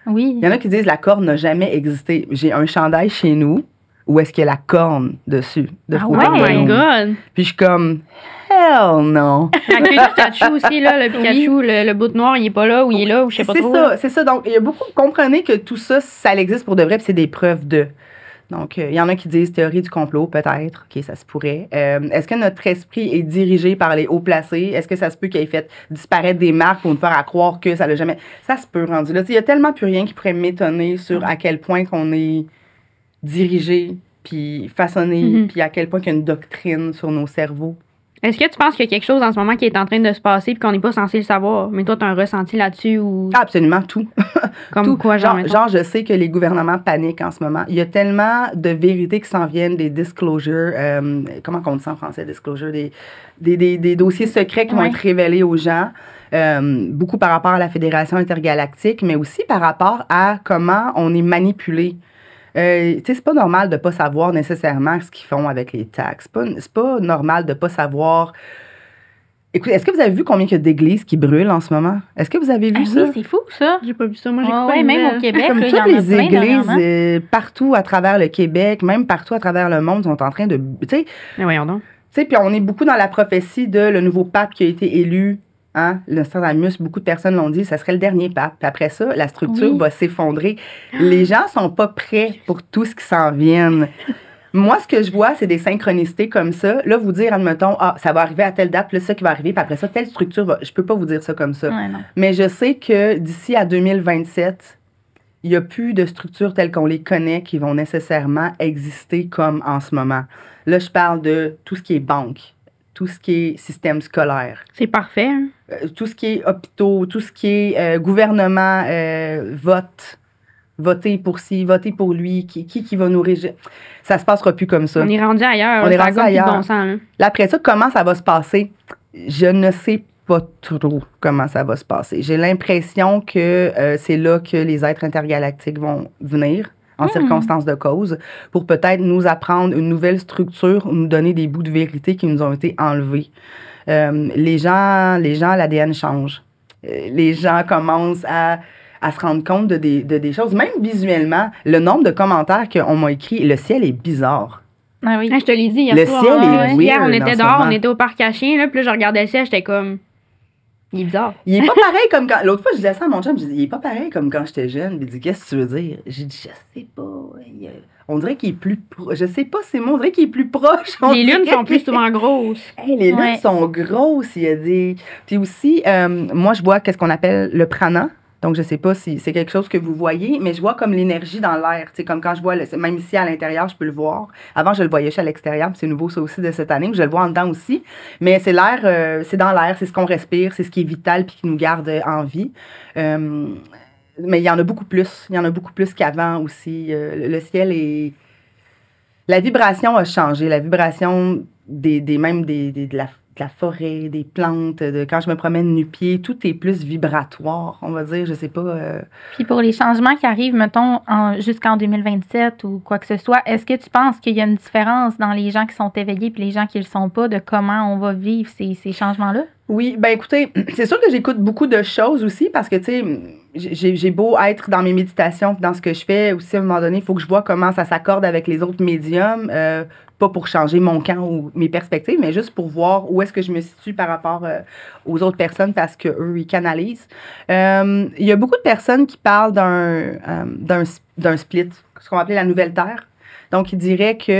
Oui. Il y en a qui disent la corne n'a jamais existé. J'ai un chandail chez nous où est-ce qu'il y a la corne dessus de Fruit of the Loom. Oh my God! Puis je suis comme... Hell non! La queue de Pikachu aussi, là, le Pikachu, le bout de noir, il est pas là, ou il est là, ou je sais pas trop. C'est ça. Donc, il y a beaucoup... Comprenez que tout ça, ça existe pour de vrai, puis c'est des preuves de... Donc, il y en a qui disent théorie du complot, peut-être. OK, ça se pourrait. Est-ce que notre esprit est dirigé par les hauts placés? Est-ce que ça se peut qu'il ait fait disparaître des marques pour nous faire croire que ça l'a jamais... Ça se peut, rendu là. Il y a tellement plus rien qui pourrait m'étonner sur à quel point qu'on est dirigé, puis façonné, puis à quel point qu'il y a une doctrine sur nos cerveaux. Est-ce que tu penses qu'il y a quelque chose en ce moment qui est en train de se passer puis qu'on n'est pas censé le savoir? Mais toi, tu as un ressenti là-dessus ou... Absolument, tout. Comme tout. quoi, genre, je sais que les gouvernements paniquent en ce moment. Il y a tellement de vérités qui s'en viennent, des disclosures, comment on dit ça en français, disclosure, des dossiers secrets qui vont être révélés aux gens, beaucoup par rapport à la Fédération intergalactique, mais aussi par rapport à comment on est manipulé. Tu sais, c'est pas normal de pas savoir nécessairement ce qu'ils font avec les taxes. C'est pas normal de pas savoir... Écoute, est-ce que vous avez vu combien il y a d'églises qui brûlent en ce moment? Est-ce que vous avez vu ça? Oui, c'est fou, ça. J'ai pas vu ça. Moi, j'ai pas même au Québec, comme là, toutes il y en a les plein églises partout à travers le Québec, même partout à travers le monde, sont en train de... Tu sais, mais voyons donc. Tu sais, puis on est beaucoup dans la prophétie de le nouveau pape qui a été élu. Hein? Nostradamus, beaucoup de personnes l'ont dit, ça serait le dernier pape. Puis après ça, la structure va s'effondrer. Les gens sont pas prêts pour tout ce qui s'en vient. Moi, ce que je vois, c'est des synchronicités comme ça. Là, vous dire, admettons, ça va arriver à telle date, puis là, ça qui va arriver, puis après ça, telle structure va... Je peux pas vous dire ça comme ça. Ouais, non. Mais je sais que d'ici à 2027, il n'y a plus de structures telles qu'on les connaît qui vont nécessairement exister comme en ce moment. Là, je parle de tout ce qui est banque, tout ce qui est système scolaire, C'est parfait. Hein? tout ce qui est hôpitaux, tout ce qui est gouvernement, vote. Voter pour ci, voter pour lui, qui va nous régir. Ça se passera plus comme ça. On est rendu ailleurs. On est ça rendu a comme plus de ailleurs. bon sens. Là. Là, après ça, comment ça va se passer? Je ne sais pas trop comment ça va se passer. J'ai l'impression que c'est là que les êtres intergalactiques vont venir en circonstances de cause pour peut-être nous apprendre une nouvelle structure ou nous donner des bouts de vérité qui nous ont été enlevés. Les gens, l'ADN change. Les gens commencent à se rendre compte de des choses. Même visuellement, le nombre de commentaires qu'on m'a écrit, le ciel est bizarre. Ah oui. Ah, je te l'ai dit hier Le soir. ciel est weird Hier, on en était ce dehors, moment. on était au parc à chiens, là, puis là, je regardais le ciel, j'étais comme... Il est bizarre. Il est pas pareil comme quand... L'autre fois, je disais ça à mon chum, je dis, il est pas pareil comme quand j'étais jeune. Il dit, qu'est-ce que tu veux dire? J'ai dit, je sais pas. On dirait qu'il est plus... Je sais pas ces mots, on dirait qu'il est plus proche. Les lunes sont plus souvent grosses. Hey, les lunes Ouais. sont grosses, il y a des... Puis aussi, moi, je vois qu'est-ce qu'on appelle le prana. Donc, je sais pas si c'est quelque chose que vous voyez, mais je vois comme l'énergie dans l'air. Tu sais, comme quand je vois, même ici à l'intérieur, je peux le voir. Avant, je le voyais chez à l'extérieur, puis c'est nouveau ça aussi de cette année, je le vois en dedans aussi. Mais c'est l'air, c'est dans l'air, c'est ce qu'on respire, c'est ce qui est vital puis qui nous garde en vie. Mais il y en a beaucoup plus. Il y en a beaucoup plus qu'avant aussi. Le ciel est... La vibration a changé. La vibration de la forêt, des plantes, quand je me promène nu-pied, tout est plus vibratoire, on va dire, je sais pas. Puis pour les changements qui arrivent, mettons, jusqu'en 2027 ou quoi que ce soit, est-ce que tu penses qu'il y a une différence dans les gens qui sont éveillés et les gens qui ne le sont pas, de comment on va vivre ces changements-là? Oui, ben écoutez, c'est sûr que j'écoute beaucoup de choses aussi parce que, tu sais, j'ai beau être dans mes méditations, dans ce que je fais, aussi à un moment donné, il faut que je vois comment ça s'accorde avec les autres médiums, pas pour changer mon camp ou mes perspectives, mais juste pour voir où est-ce que je me situe par rapport aux autres personnes parce qu'eux, ils canalisent. Il y a beaucoup de personnes qui parlent d'un split, ce qu'on va appeler la nouvelle Terre. Donc, il dirait qu'il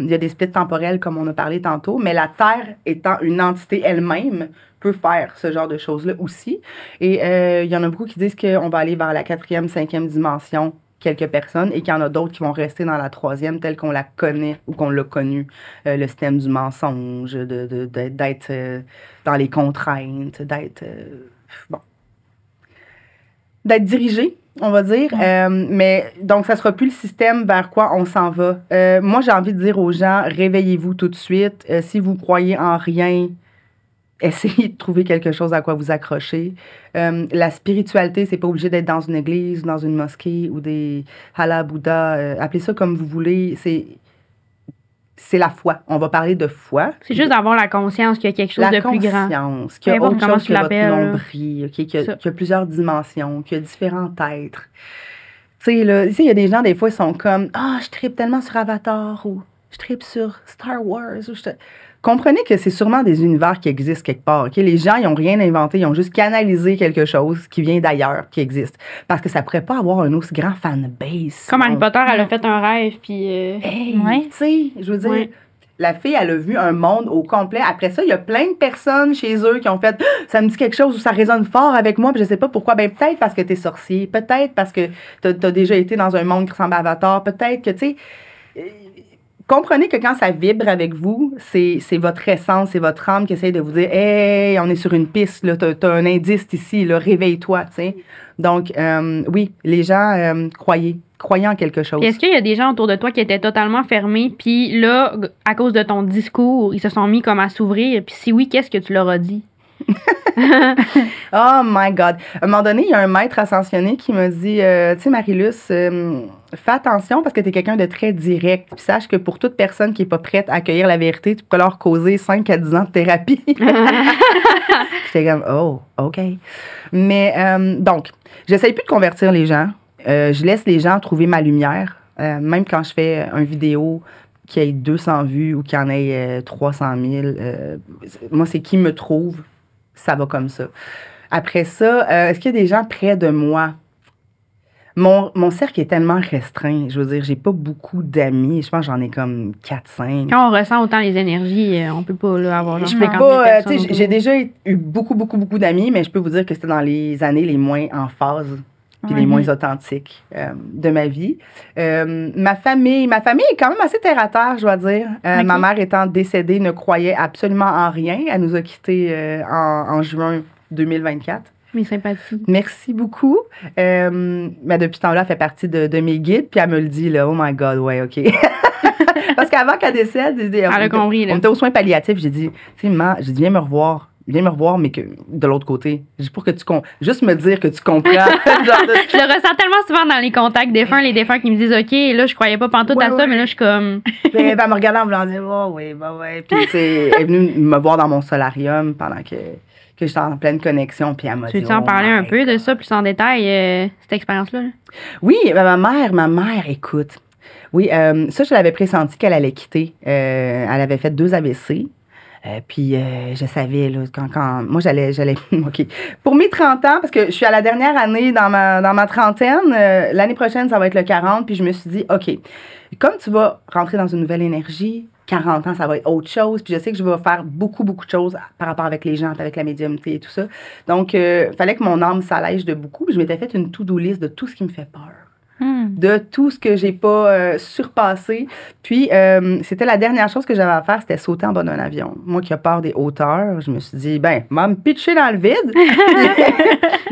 y a des splits temporels, comme on a parlé tantôt, mais la Terre étant une entité elle-même, peut faire ce genre de choses-là aussi. Et il y en a beaucoup qui disent qu'on va aller vers la 4e, 5e dimension, quelques personnes, et qu'il y en a d'autres qui vont rester dans la 3e telle qu'on la connaît ou qu'on l'a connue. Le système du mensonge, d'être dans les contraintes, d'être dirigé, on va dire. Mais donc, ça sera plus le système vers quoi on s'en va. Moi, j'ai envie de dire aux gens, réveillez-vous tout de suite. Si vous croyez en rien, essayez de trouver quelque chose à quoi vous accrocher. La spiritualité, c'est pas obligé d'être dans une église, dans une mosquée ou des Halabuddha. Appelez ça comme vous voulez. C'est la foi. On va parler de foi. C'est juste d'avoir la conscience qu'il y a quelque chose de plus grand. La conscience, qu'il y a Peu importe autre comment chose tu que votre l'appelles. nombril, qu'il y a plusieurs dimensions, qu'il y a différents êtres. Tu sais, là, ici, il y a des gens, des fois, ils sont comme « Ah, je tripe tellement sur Avatar » ou « Je tripe sur Star Wars » ou Comprenez que c'est sûrement des univers qui existent quelque part. Okay? Les gens, ils n'ont rien inventé, ils ont juste canalisé quelque chose qui vient d'ailleurs, qui existe. Parce que ça pourrait pas avoir un aussi grand fanbase. Comme Harry Potter, elle a fait un rêve, puis... Hey, Ouais. tu sais, je veux dire... Ouais. La fille, elle a vu un monde au complet. Après ça, il y a plein de personnes chez eux qui ont fait « Ça me dit quelque chose ou ça résonne fort avec moi, puis je sais pas pourquoi. » Ben peut-être parce que t'es sorcier, peut-être parce que t'as déjà été dans un monde qui ressemble à Avatar, peut-être que, tu sais... Comprenez que quand ça vibre avec vous, c'est votre essence, c'est votre âme qui essaie de vous dire « Hey, on est sur une piste, là, t'as un indice ici, là, réveille-toi. » tu sais. Donc, oui, les gens, croyez en quelque chose. Puis est-ce qu'il y a des gens autour de toi qui étaient totalement fermés, puis là, à cause de ton discours, ils se sont mis comme à s'ouvrir, puis si oui, qu'est-ce que tu leur as dit? Oh my God. À un moment donné, il y a un maître ascensionné qui m'a dit, tu sais, Marilus, fais attention parce que tu es quelqu'un de très direct. Puis sache que pour toute personne qui n'est pas prête à accueillir la vérité, tu peux leur causer 5 à 10 ans de thérapie. J'étais comme, oh, OK. Mais donc, j'essaye plus de convertir les gens. Je laisse les gens trouver ma lumière. Même quand je fais une vidéo qui ait 200 vues ou qui en ait 300 000, moi, c'est qui me trouve. Ça va comme ça. Après ça, est-ce qu'il y a des gens près de moi? Mon cercle est tellement restreint. Je veux dire, j'ai pas beaucoup d'amis. Je pense que j'en ai comme 4-5. Quand on ressent autant les énergies, on peut pas là, avoir genre Je peux 50 000 pas, personnes tu sais, autour. j'ai déjà eu beaucoup d'amis, mais je peux vous dire que c'était dans les années les moins en phase puis les moins authentiques de ma vie. Ma famille est quand même assez terre à terre, je dois dire. Ok. Ma mère étant décédée, ne croyait absolument en rien. Elle nous a quittés en juin 2024. Mes sympathies. Merci beaucoup. Mais depuis ce temps-là, elle fait partie de mes guides, puis elle me le dit, là, oh my God, ouais, OK. Parce qu'avant qu'elle décède, Elle a compris, là. on était aux soins palliatifs, j'ai dit, tu sais, maman, j'ai dit, viens me revoir, mais que de l'autre côté. Juste pour que juste me dire que tu comprends. Genre Je le ressens tellement souvent dans les contacts défunts, les défunts qui me disent OK, là, je croyais pas pantoute Ouais, à ça, ouais. mais là, je suis comme. elle me regardait en me disant, oh, oui, bah ouais. Puis, tu sais, elle est venue me voir dans mon solarium pendant que j'étais en pleine connexion, puis elle m'a dit. Tu veux en oh parler un my peu de God. ça plus en détail, cette expérience-là? Là? Oui, ben, ma mère, écoute. Oui, ça, je l'avais pressenti qu'elle allait quitter. Elle avait fait 2 AVC. Puis, je savais, là, quand moi, j'allais, OK. Pour mes 30 ans, parce que je suis à la dernière année dans ma trentaine, l'année prochaine, ça va être le 40, puis je me suis dit, OK, comme tu vas rentrer dans une nouvelle énergie, 40 ans, ça va être autre chose, puis je sais que je vais faire beaucoup de choses par rapport avec les gens, puis avec la médiumnité et tout ça. Donc, il fallait que mon âme s'allège de beaucoup, puis je m'étais fait une to-do list de tout ce qui me fait peur. De tout ce que j'ai pas surpassé. Puis, c'était la dernière chose que j'avais à faire, c'était sauter en bas d'un avion. Moi qui ai peur des hauteurs, je me suis dit, m'a me pitcher dans le vide.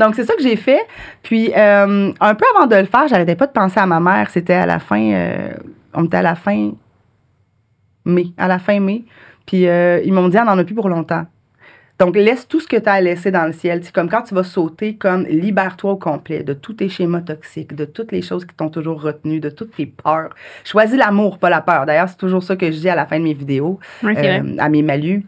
Donc, c'est ça que j'ai fait. Puis, un peu avant de le faire, j'arrêtais pas de penser à ma mère. C'était à la fin, on était à la fin mai. Puis, ils m'ont dit, on n'en a plus pour longtemps. Donc, laisse tout ce que tu as laissé dans le ciel. C'est comme quand tu vas sauter, comme libère-toi au complet de tous tes schémas toxiques, de toutes les choses qui t'ont toujours retenu, de toutes tes peurs. Choisis l'amour, pas la peur. D'ailleurs, c'est toujours ça que je dis à la fin de mes vidéos, Oui, c'est vrai. à mes malus.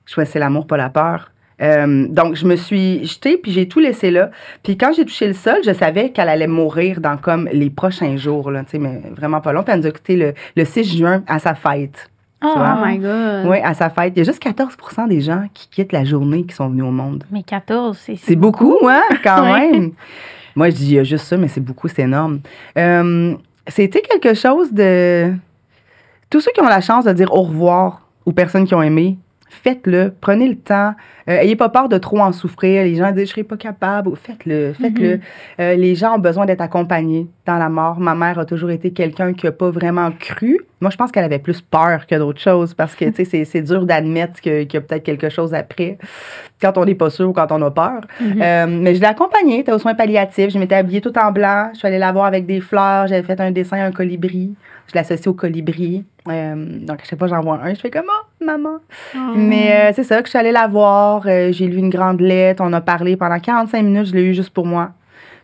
Choisis l'amour, pas la peur. Donc, je me suis jetée, puis j'ai tout laissé là. Puis quand j'ai touché le sol, je savais qu'elle allait mourir dans comme les prochains jours, là, tu sais, mais vraiment pas long. Puis elle nous a quitté le 6 juin à sa fête. Oh, Tu vois? my God. Oui, à sa fête. Il y a juste 14% des gens qui quittent la journée qui sont venus au monde. Mais 14, C'est beaucoup, hein, quand Ouais. même. Moi, je dis, il y a juste ça, mais c'est beaucoup, c'est énorme. C'était quelque chose de... Tous ceux qui ont la chance de dire au revoir aux personnes qui ont aimé, faites-le, prenez le temps. Ayez pas peur de trop en souffrir. Les gens disent, je serai pas capable. Faites-le. Les gens ont besoin d'être accompagnés dans la mort. Ma mère a toujours été quelqu'un qui a pas vraiment cru. Moi, je pense qu'elle avait plus peur que d'autres choses parce que, tu sais, c'est dur d'admettre qu'il y a peut-être quelque chose après quand on n'est pas sûr ou quand on a peur. Mais je l'ai accompagnée. Elle était aux soins palliatifs. Je m'étais habillée tout en blanc. Je suis allée la voir avec des fleurs. J'avais fait un dessin, un colibri. Je l'associe au colibri. Donc, à chaque fois que j'en vois un, je fais comme, oh, maman. Mais c'est ça que je suis allée la voir. J'ai lu une grande lettre. On a parlé pendant 45 minutes. Je l'ai eu juste pour moi.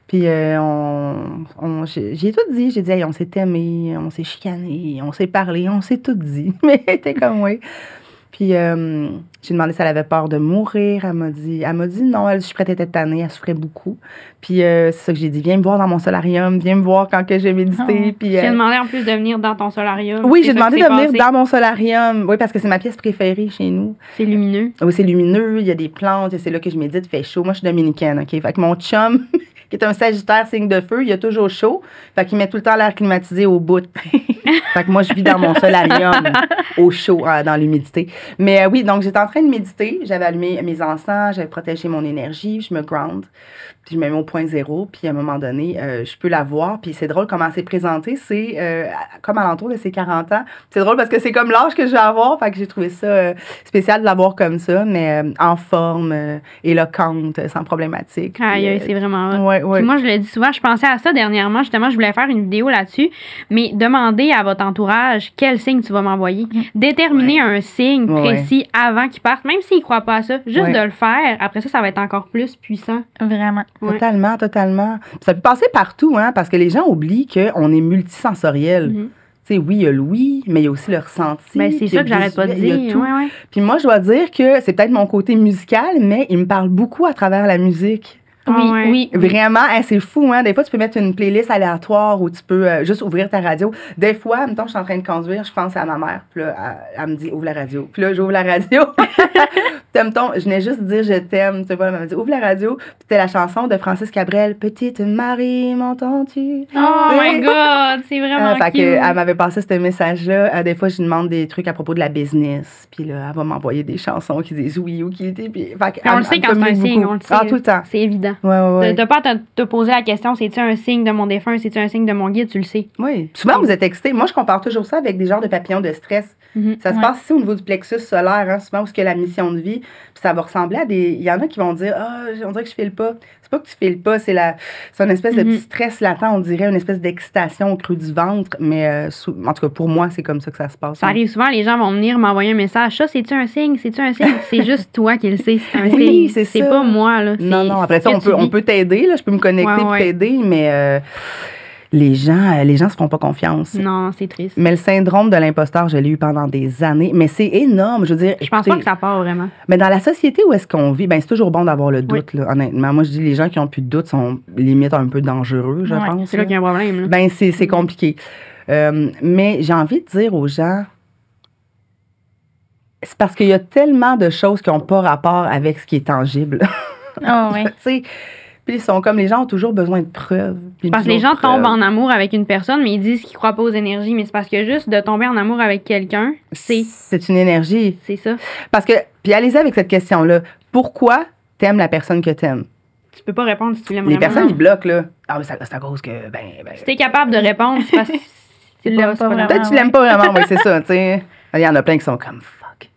Puis, j'ai tout dit. J'ai dit, hey, on s'est aimés, on s'est chicanés, on s'est parlé, on s'est tout dit. Mais elle était comme, oui. Puis, j'ai demandé si elle avait peur de mourir. Elle m'a dit non, je suis prête à être tannée. Elle souffrait beaucoup. Puis, c'est ça que j'ai dit. Viens me voir dans mon solarium. Viens me voir quand que j'ai médité. Puis, Tu as demandé en plus de venir dans ton solarium. oui, C'est j'ai ça demandé qui de s'est venir passé. dans mon solarium. Oui, parce que c'est ma pièce préférée chez nous. C'est lumineux. Oui, c'est lumineux, il y a des plantes, et c'est là que je médite, fait chaud. Moi, je suis dominicaine, OK? Fait que mon chum, qui est un sagittaire signe de feu, il a toujours chaud. Fait qu'il met tout le temps l'air climatisé au bout. Fait que moi, je vis dans mon solarium au chaud, dans l'humidité. Mais oui, donc j'étais en train de méditer. J'avais allumé mes encens, j'avais protégé mon énergie, je me ground. Puis je me mets au point zéro. Puis à un moment donné, je peux la voir. Puis c'est drôle comment elle s'est présentée. C'est comme à l'entour de ses 40 ans. C'est drôle parce que c'est comme l'âge que je vais avoir. Fait que j'ai trouvé ça spécial de la voir comme ça, mais en forme, éloquente, sans problématique. Aïe, c'est vraiment hot. Ouais, ouais. Puis moi, je le dis souvent, je pensais à ça dernièrement. Justement, je voulais faire une vidéo là-dessus. Mais demandez à votre entourage quel signe tu vas m'envoyer. Déterminez un signe précis avant qu'il parte, même s'il ne croit pas à ça. Juste de le faire. Après ça, ça va être encore plus puissant. Vraiment. Ouais. Totalement. Ça peut passer partout, hein, parce que les gens oublient qu'on est multisensoriel. Tu sais, oui, il y a l'ouïe, mais il y a aussi le ressenti. Ben, c'est puis il y a ça que j'arrête pas de visuel, il y a dire. tout. Ouais, ouais. Puis moi, je dois dire que c'est peut-être mon côté musical, mais il me parle beaucoup à travers la musique. Oui. Vraiment, hein, c'est fou, hein? Des fois, tu peux mettre une playlist aléatoire ou tu peux juste ouvrir ta radio. Des fois, mettons, je suis en train de conduire, je pense à ma mère, puis là, elle me dit, ouvre la radio. Puis là, j'ouvre la radio. Mettons, je venais juste dire, je t'aime. Tu vois, elle m'a dit, ouvre la radio. Puis c'était la chanson de Francis Cabrel, Petite Marie, m'entends-tu? Oh my God, c'est vraiment Fait cute. elle m'avait passé ce message-là. Des fois, je lui demande des trucs à propos de la business. Puis là, elle va m'envoyer des chansons qui disent oui ou qui étaient. Puis, On le sait quand c'est un signe, on le sait. Ah, tout le temps. C'est évident. Ouais. De pas te poser la question, c'est-tu un signe de mon défunt, c'est-tu un signe de mon guide, tu le sais. Oui. Souvent, vous êtes excité. Moi, je compare toujours ça avec des genres de papillons de stress. Ça se passe ici au niveau du plexus solaire, hein, souvent où il y a la mission de vie. Puis ça va ressembler à des. Il y en a qui vont dire on dirait que je file pas. C'est pas que tu files pas, c'est une espèce de petit stress latent, on dirait, une espèce d'excitation au creux du ventre. Mais en tout cas, pour moi, c'est comme ça que ça se passe. Ça arrive souvent, les gens vont venir m'envoyer un message. Ça, c'est-tu un signe? C'est-tu un signe? C'est juste toi qui le sais, c'est un Oui, signe. c'est C'est ça. pas moi, là. Non, après ça, on peut t'aider, là. Je peux me connecter pour t'aider, mais les gens se font pas confiance. Non, c'est triste. Mais le syndrome de l'imposteur, je l'ai eu pendant des années. Mais c'est énorme, je veux dire. Je pense pas que ça part vraiment. Mais dans la société où est-ce qu'on vit, c'est toujours bon d'avoir le doute, là, honnêtement. Moi, je dis les gens qui ont plus de doute sont limite un peu dangereux, je pense. C'est là qu'il y a un problème. Là. C'est compliqué. Mais j'ai envie de dire aux gens, c'est parce qu'il y a tellement de choses qui n'ont pas rapport avec ce qui est tangible. Oh, oui. Tu sais, puis ils sont comme les gens ont toujours besoin de preuves. Parce que les gens tombent en amour avec une personne, mais ils disent qu'ils croient pas aux énergies. Mais c'est parce que juste de tomber en amour avec quelqu'un, c'est une énergie. C'est ça. Parce que, puis allez-y avec cette question-là. Pourquoi t'aimes la personne que t'aimes? Tu peux pas répondre si tu l'aimes Les vraiment. personnes, ils bloquent, là. Ah, mais c'est à cause que, si t'es capable de répondre, c'est parce que tu l'aimes pas vraiment. Peut-être que tu l'aimes pas vraiment, oui, c'est ça, tu sais. Il y en a plein qui sont comme fuck.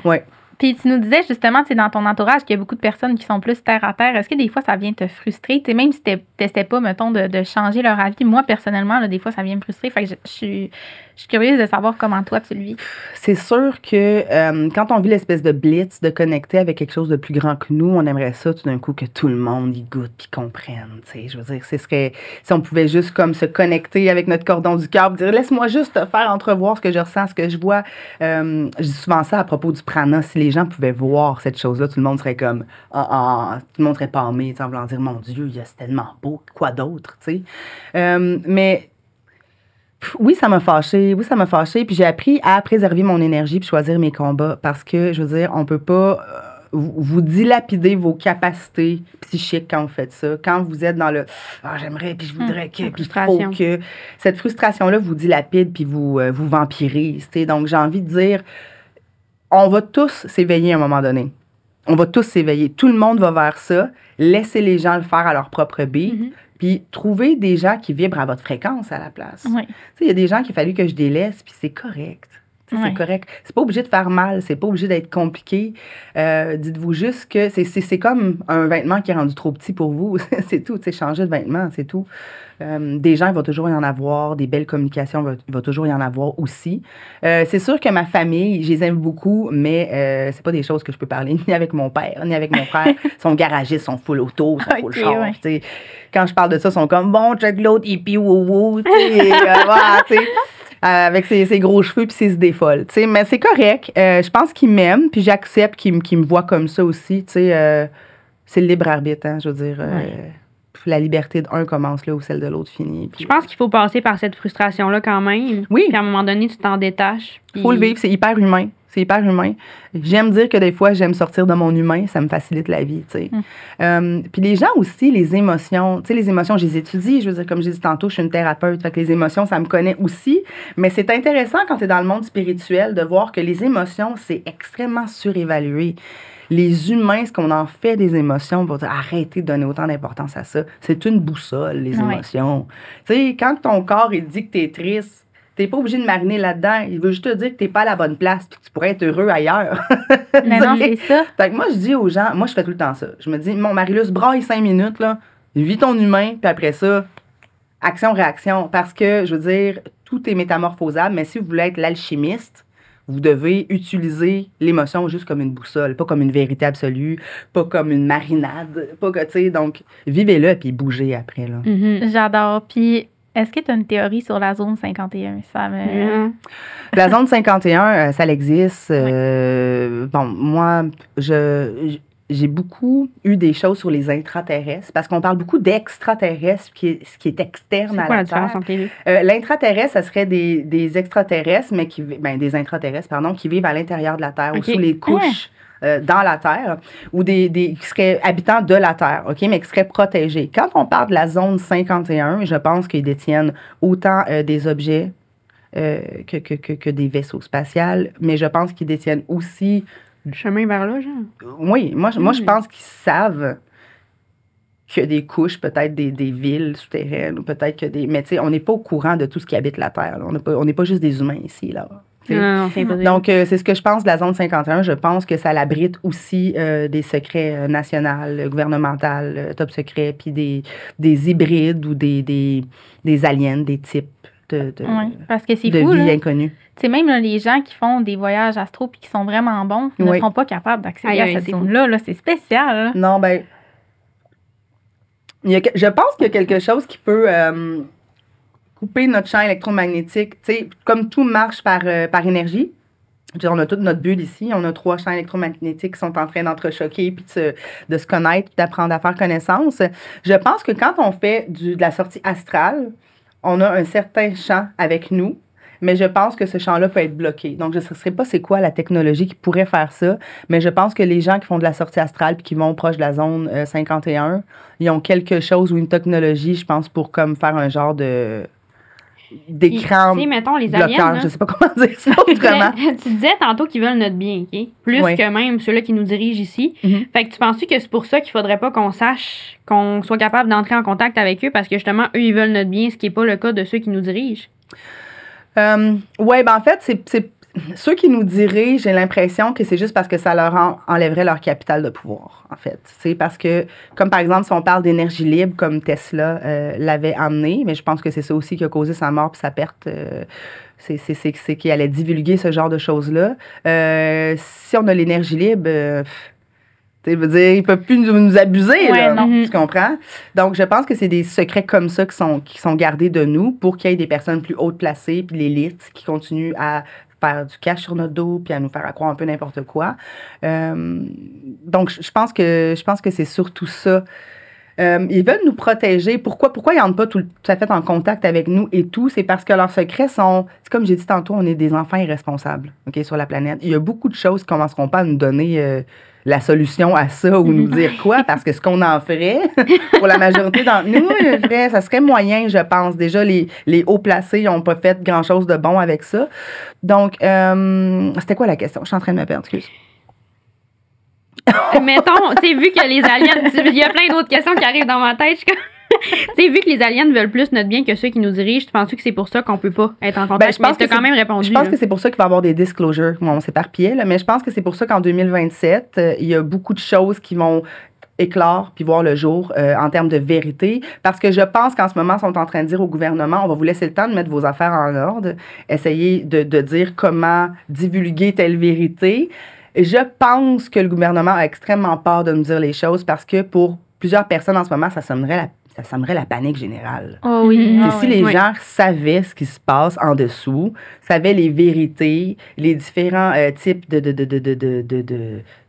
Ouais. Puis tu nous disais justement, tu sais, dans ton entourage, qu'il y a beaucoup de personnes qui sont plus terre à terre. Est-ce que des fois, ça vient te frustrer? Tu sais, même si tu n'essaies pas, mettons, de changer leur avis. Moi, personnellement, là, des fois, ça vient me frustrer. Fait que je suis curieuse de savoir comment toi, tu le vis. C'est sûr que quand on vit l'espèce de blitz, de connecter avec quelque chose de plus grand que nous, on aimerait ça tout d'un coup que tout le monde y goûte puis comprenne. Tu sais, je veux dire, ce serait si on pouvait juste comme se connecter avec notre cordon du cœur, dire laisse-moi juste te faire entrevoir ce que je ressens, ce que je vois. Je dis souvent ça à propos du prana. Si les gens pouvaient voir cette chose-là, tout le monde serait comme tout le monde serait pâmé, en voulant dire mon Dieu, c'est tellement beau, quoi d'autre, tu sais. Mais oui, ça m'a fâchée. Puis j'ai appris à préserver mon énergie puis choisir mes combats parce que, je veux dire, on peut pas vous dilapider vos capacités psychiques quand vous faites ça. Quand vous êtes dans le j'aimerais puis je voudrais que puis il faut que cette frustration-là vous dilapide puis vous vampirise. Donc j'ai envie de dire, on va tous s'éveiller à un moment donné. On va tous s'éveiller. Tout le monde va vers ça. Laissez les gens le faire à leur propre beat. Puis, trouvez des gens qui vibrent à votre fréquence à la place. Oui. Il y a des gens qu'il a fallu que je délaisse, puis c'est correct. C'est correct. C'est pas obligé de faire mal, c'est pas obligé d'être compliqué. Dites-vous juste que c'est comme un vêtement qui est rendu trop petit pour vous. C'est tout, changer de vêtement, c'est tout. Des gens, il va toujours y en avoir. Des belles communications, il va toujours y en avoir aussi. C'est sûr que ma famille, je les aime beaucoup, mais c'est pas des choses que je peux parler ni avec mon père, ni avec mon frère. Ils sont garagistes, sont full auto, sont full char. Ouais. Quand je parle de ça, ils sont comme, bon, check l'autre, hippie, wou-wou, voilà, tu sais. Avec ses gros cheveux puis ses idées folles. T'sais, mais c'est correct. Je pense qu'il m'aime, puis j'accepte qu'il me voit comme ça aussi. C'est le libre arbitre, hein, je veux dire. La liberté d'un commence là où celle de l'autre finit. Puis, je pense qu'il faut passer par cette frustration-là quand même. Oui. Puis à un moment donné, tu t'en détaches. Il faut le vivre, c'est hyper humain. C'est hyper humain. J'aime dire que des fois, j'aime sortir de mon humain, ça me facilite la vie, tu sais. Puis les gens aussi, les émotions, tu sais, les émotions, je les étudie. Je veux dire, comme j'ai dit tantôt, je suis une thérapeute, fait que les émotions, ça me connaît aussi. Mais c'est intéressant quand tu es dans le monde spirituel de voir que les émotions, c'est extrêmement surévalué. Les humains, ce qu'on en fait des émotions, vont dire arrêtez de donner autant d'importance à ça. C'est une boussole, les émotions. Tu sais, quand ton corps, il dit que t'es triste, t'es pas obligé de mariner là-dedans. Il veut juste te dire que t'es pas à la bonne place puis que tu pourrais être heureux ailleurs. Mais non, c'est ça. Fait que moi, je dis aux gens, moi, je fais tout le temps ça. Je me dis, mon Marilus, braille 5 minutes, là, vis ton humain, puis après ça, action-réaction. Parce que, je veux dire, tout est métamorphosable, mais si vous voulez être l'alchimiste, vous devez utiliser l'émotion juste comme une boussole, pas comme une vérité absolue, pas comme une marinade, pas que, tu sais, donc, vivez-le puis bougez après, là. J'adore. Puis, est-ce que tu as une théorie sur la zone 51? La zone 51, ça existe. Bon, moi, j'ai beaucoup eu des choses sur les intraterrestres, parce qu'on parle beaucoup d'extraterrestres, ce qui est externe C'est à quoi la la différence Terre. entre les deux? L'intraterrestre, ça serait des extraterrestres, mais des intraterrestres, pardon, qui vivent à l'intérieur de la Terre, ou OK. sous les couches dans la Terre, ou qui seraient habitants de la Terre, OK, mais qui seraient protégés. Quand on parle de la zone 51, je pense qu'ils détiennent autant des objets que des vaisseaux spatials, mais je pense qu'ils détiennent aussi... Le chemin vers là, genre? Oui, moi je pense qu'ils savent qu'il y a des couches, peut-être des villes souterraines, ou peut-être que des... Mais tu sais, on n'est pas au courant de tout ce qui habite la Terre. Là. On n'est pas juste des humains ici, là. Non, c'est impossible. Donc, c'est ce que je pense de la zone 51. Je pense que ça l'abrite aussi des secrets nationaux, gouvernementaux, top secrets, puis des hybrides ou des aliens, des types de parce que c'est de fou, vie là. inconnue. Tu sais, même là, les gens qui font des voyages astro puis qui sont vraiment bons ne sont pas capables d'accéder à cette zone-là. Là. C'est spécial. Là. Non, ben... je pense qu'il y a quelque chose qui peut couper notre champ électromagnétique. Tu sais, comme tout marche par énergie. Je veux dire, on a toute notre bulle ici. On a 3 champs électromagnétiques qui sont en train d'entrechoquer puis de se connaître puis d'apprendre à faire connaissance. Je pense que quand on fait de la sortie astrale, on a un certain champ avec nous, mais je pense que ce champ-là peut être bloqué. Donc, je ne sais pas c'est quoi la technologie qui pourrait faire ça, mais je pense que les gens qui font de la sortie astrale puis qui vont proche de la zone 51, ils ont quelque chose ou une technologie, je pense, pour comme faire un genre d'écran Tu sais, mettons, les bloqueur. aliens, là, Je sais pas comment dire ça autrement. tu disais tantôt qu'ils veulent notre bien, OK? Plus Oui. que même ceux-là qui nous dirigent ici. Mhm. Fait que tu penses que c'est pour ça qu'il faudrait pas qu'on sache, qu'on soit capable d'entrer en contact avec eux parce que justement, eux, ils veulent notre bien, ce qui n'est pas le cas de ceux qui nous dirigent? Oui, ben en fait, c'est ceux qui nous dirigent, j'ai l'impression que c'est juste parce que ça leur enlèverait leur capital de pouvoir, en fait. C'est parce que, comme par exemple, si on parle d'énergie libre, comme Tesla l'avait amené, mais je pense que c'est ça aussi qui a causé sa mort puis sa perte. C'est qu'il allait divulguer ce genre de choses-là. Si on a l'énergie libre... tu veux dire, ils peuvent plus nous abuser, Ouais, là, non. tu comprends? Donc, je pense que c'est des secrets comme ça qui sont gardés de nous pour qu'il y ait des personnes plus hautes placées, puis l'élite qui continue à faire du cash sur notre dos, puis à nous faire croire un peu n'importe quoi. Donc, je pense que c'est surtout ça. Ils veulent nous protéger. Pourquoi ils n'entrent pas tout à fait en contact avec nous et tout? C'est parce que leurs secrets sont... C'est comme j'ai dit tantôt, on est des enfants irresponsables, OK, sur la planète. Il y a beaucoup de choses qui ne commenceront pas à nous donner... la solution à ça ou nous dire quoi, parce que ce qu'on en ferait, pour la majorité d'entre nous, ça serait moyen, je pense. Déjà, les hauts placés n'ont pas fait grand-chose de bon avec ça. Donc, c'était quoi la question? Je suis en train de me perdre, excuse. Mettons, tu sais, vu que les aliens... Il y a plein d'autres questions qui arrivent dans ma tête. Tu sais, vu que les aliens veulent plus notre bien que ceux qui nous dirigent, tu penses que c'est pour ça qu'on peut pas être en contact? Je pense que tu as quand même répondu. Je pense que c'est pour ça qu'il va y avoir des disclosures. Bon, on s'éparpillait, là, mais je pense que c'est pour ça qu'en 2027, il y a beaucoup de choses qui vont éclore puis voir le jour en termes de vérité. Parce que je pense qu'en ce moment, ils sont en train de dire au gouvernement, on va vous laisser le temps de mettre vos affaires en ordre, essayer de dire comment divulguer telle vérité. Je pense que le gouvernement a extrêmement peur de nous dire les choses parce que pour plusieurs personnes en ce moment, ça semblerait la panique générale. Oh oui. Mhm. Si les gens savaient ce qui se passe en dessous, savaient les vérités, les différents types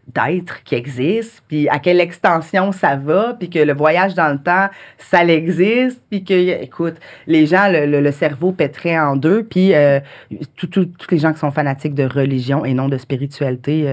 d'êtres qui existent, puis à quelle extension ça va, puis que le voyage dans le temps, ça existe, puis que, écoute, les gens, le cerveau pèterait en deux, puis tous les gens qui sont fanatiques de religion et non de spiritualité,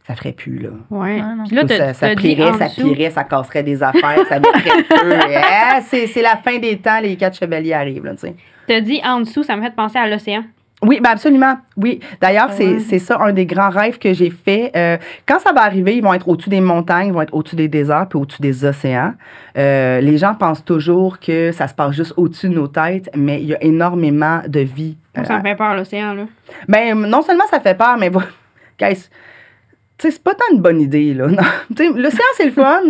ça ferait plus, là. Ouais. Ah, non. Puis là, Ça t'as dit plierait, en ça dessous. pirait, ça casserait des affaires, ça mettrait le feu. C'est la fin des temps, les 4 chevaliers arrivent, là, tu sais. T'as dit en dessous, ça me fait penser à l'océan. Oui, ben absolument. Oui. D'ailleurs, c'est ça un des grands rêves que j'ai fait. Quand ça va arriver, ils vont être au-dessus des montagnes, ils vont être au-dessus des déserts puis au-dessus des océans. Les gens pensent toujours que ça se passe juste au-dessus de nos têtes, mais il y a énormément de vie. Ça me fait peur, l'océan, là. Ben, non seulement ça fait peur, mais guys, tu sais, c'est pas tant une bonne idée, là. Tu sais, l'océan, c'est le fun.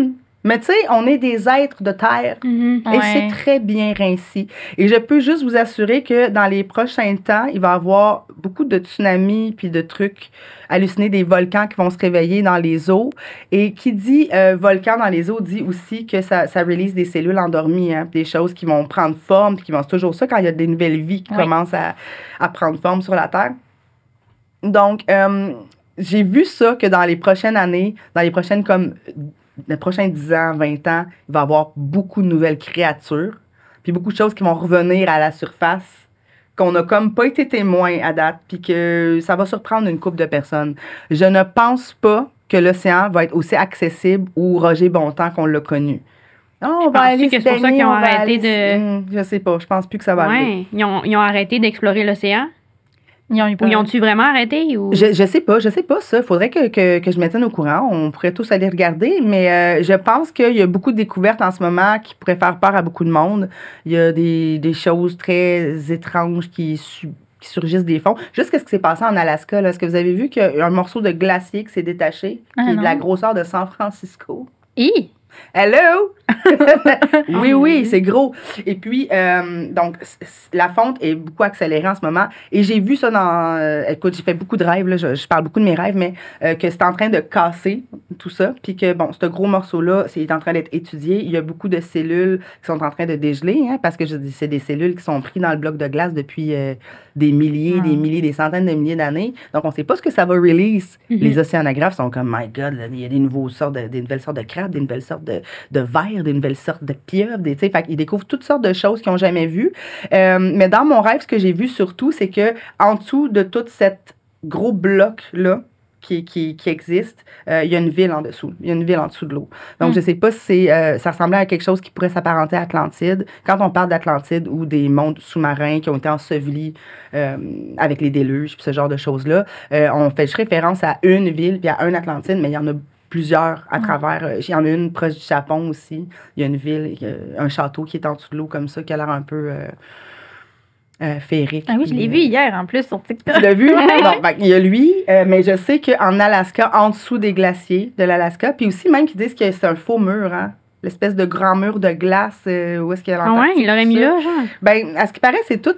Mais tu sais, on est des êtres de terre. Mhm. Et c'est très bien ainsi. Et je peux juste vous assurer que dans les prochains temps, il va y avoir beaucoup de tsunamis puis de trucs hallucinés, des volcans qui vont se réveiller dans les eaux. Et qui dit volcan dans les eaux dit aussi que ça release des cellules endormies, hein, des choses qui vont prendre forme puis qui vont... C'est toujours ça quand il y a des nouvelles vies qui commencent à prendre forme sur la Terre. Donc... j'ai vu ça que dans les prochaines années, dans les prochaines comme les prochains 10 ans, 20 ans, il va y avoir beaucoup de nouvelles créatures, puis beaucoup de choses qui vont revenir à la surface, qu'on n'a comme pas été témoin à date, puis que ça va surprendre une couple de personnes. Je ne pense pas que l'océan va être aussi accessible ou Roger Bontemps qu'on l'a connu. Oh, on va aller que c'est pour ça qu'ils ont arrêté je sais pas, je pense plus que ça va aller. Ils ont arrêté d'explorer l'océan? Ou ils ont-tu vraiment arrêté? Ou... Je sais pas ça. Faudrait que je me tienne au courant. On pourrait tous aller regarder, mais je pense qu'il y a beaucoup de découvertes en ce moment qui pourraient faire peur à beaucoup de monde. Il y a des choses très étranges qui surgissent des fonds. Juste qu'est-ce qui s'est passé en Alaska, là? Est-ce que vous avez vu qu'il y a un morceau de glacier qui s'est détaché, qui est de la grosseur de San Francisco? Hello! Oui, c'est gros. Et puis, donc, la fonte est beaucoup accélérée en ce moment. Et j'ai vu ça écoute, j'ai fait beaucoup de rêves, là, je parle beaucoup de mes rêves, mais que c'est en train de casser tout ça. Puis que, bon, ce gros morceau-là, c'est en train d'être étudié. Il y a beaucoup de cellules qui sont en train de dégeler, hein, parce que c'est des cellules qui sont prises dans le bloc de glace depuis des milliers, des centaines de milliers d'années. Donc, on ne sait pas ce que ça va release. Les océanographes sont comme, my God, là, il y a des nouvelles sortes de crabes, des nouvelles sortes de vers, des nouvelles sortes de pieuvres, fait qu'ils découvrent toutes sortes de choses qu'ils n'ont jamais vues. Mais dans mon rêve, ce que j'ai vu surtout, c'est que en dessous de tout cet gros bloc-là qui existe, il y a une ville en dessous. Il y a une ville en dessous de l'eau. Donc, je sais pas si ça ressemblait à quelque chose qui pourrait s'apparenter à Atlantide. Quand on parle d'Atlantide ou des mondes sous-marins qui ont été ensevelis avec les déluges, puis ce genre de choses-là, on fait juste référence à une ville puis à un Atlantide, mais il y en a plusieurs à travers. Il y en a une proche du Japon aussi. Il y a une ville, un château qui est en dessous de l'eau comme ça, qui a l'air un peu féerique. Ah oui, je l'ai vu hier en plus sur TikTok. Tu l'as vu? Non, il y a lui, mais je sais qu'en Alaska, en dessous des glaciers de l'Alaska, puis aussi même qu'ils disent que c'est un faux mur, hein? L'espèce de grand mur de glace, où est-ce qu'il y a l'Antarctique? Ah ouais, il l'aurait mis là, genre? Ben, à ce qui paraît, c'est tout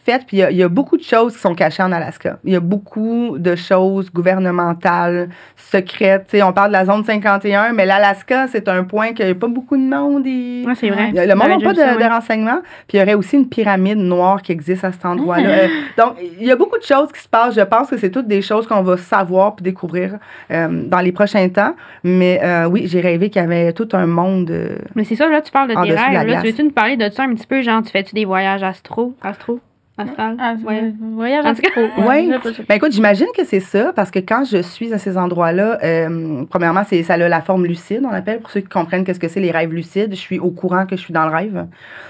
fait, puis il y a beaucoup de choses qui sont cachées en Alaska. Il y a beaucoup de choses gouvernementales, secrètes. T'sais, on parle de la zone 51, mais l'Alaska, c'est un point qu'il n'y a pas beaucoup de monde. Oui, c'est vrai. Le monde n'a pas de renseignements. Puis il y aurait aussi une pyramide noire qui existe à cet endroit-là. Donc, il y a beaucoup de choses qui se passent. Je pense que c'est toutes des choses qu'on va savoir puis découvrir dans les prochains temps. Mais oui, j'ai rêvé qu'il y avait tout un monde. Mais c'est ça, là, tu parles de tes rêves. Là, tu veux-tu nous parler de ça un petit peu? Genre, tu fais-tu des voyages astral? Voyage astro. Oui. Ben écoute, j'imagine que c'est ça, parce que quand je suis à ces endroits-là, premièrement, ça a la forme lucide, on appelle, pour ceux qui comprennent qu'est-ce que c'est les rêves lucides. Je suis au courant que je suis dans le rêve,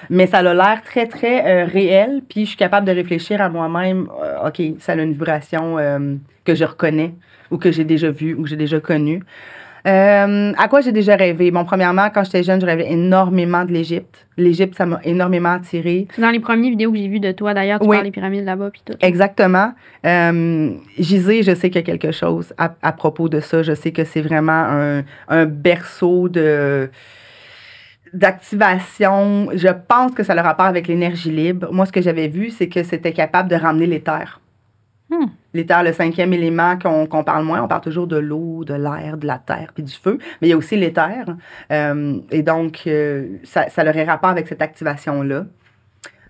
mais ça a l'air très, très réel, puis je suis capable de réfléchir à moi-même, OK, ça a une vibration que je reconnais, ou que j'ai déjà vue, ou que j'ai déjà connue. À quoi j'ai déjà rêvé? Bon, premièrement, quand j'étais jeune, je rêvais énormément de l'Égypte. L'Égypte, ça m'a énormément attirée. C'est dans les premières vidéos que j'ai vues de toi, d'ailleurs, tu parles des pyramides là-bas puis tout. Exactement. Gisée, je sais qu'il y a quelque chose à propos de ça. Je sais que c'est vraiment un berceau d'activation. Je pense que ça a le rapport avec l'énergie libre. Moi, ce que j'avais vu, c'est que c'était capable de ramener l'éther. L'éther, le 5e élément qu'on parle moins. On parle toujours de l'eau, de l'air, de la terre puis du feu. Mais il y a aussi l'éther. Et donc, ça aurait rapport avec cette activation-là.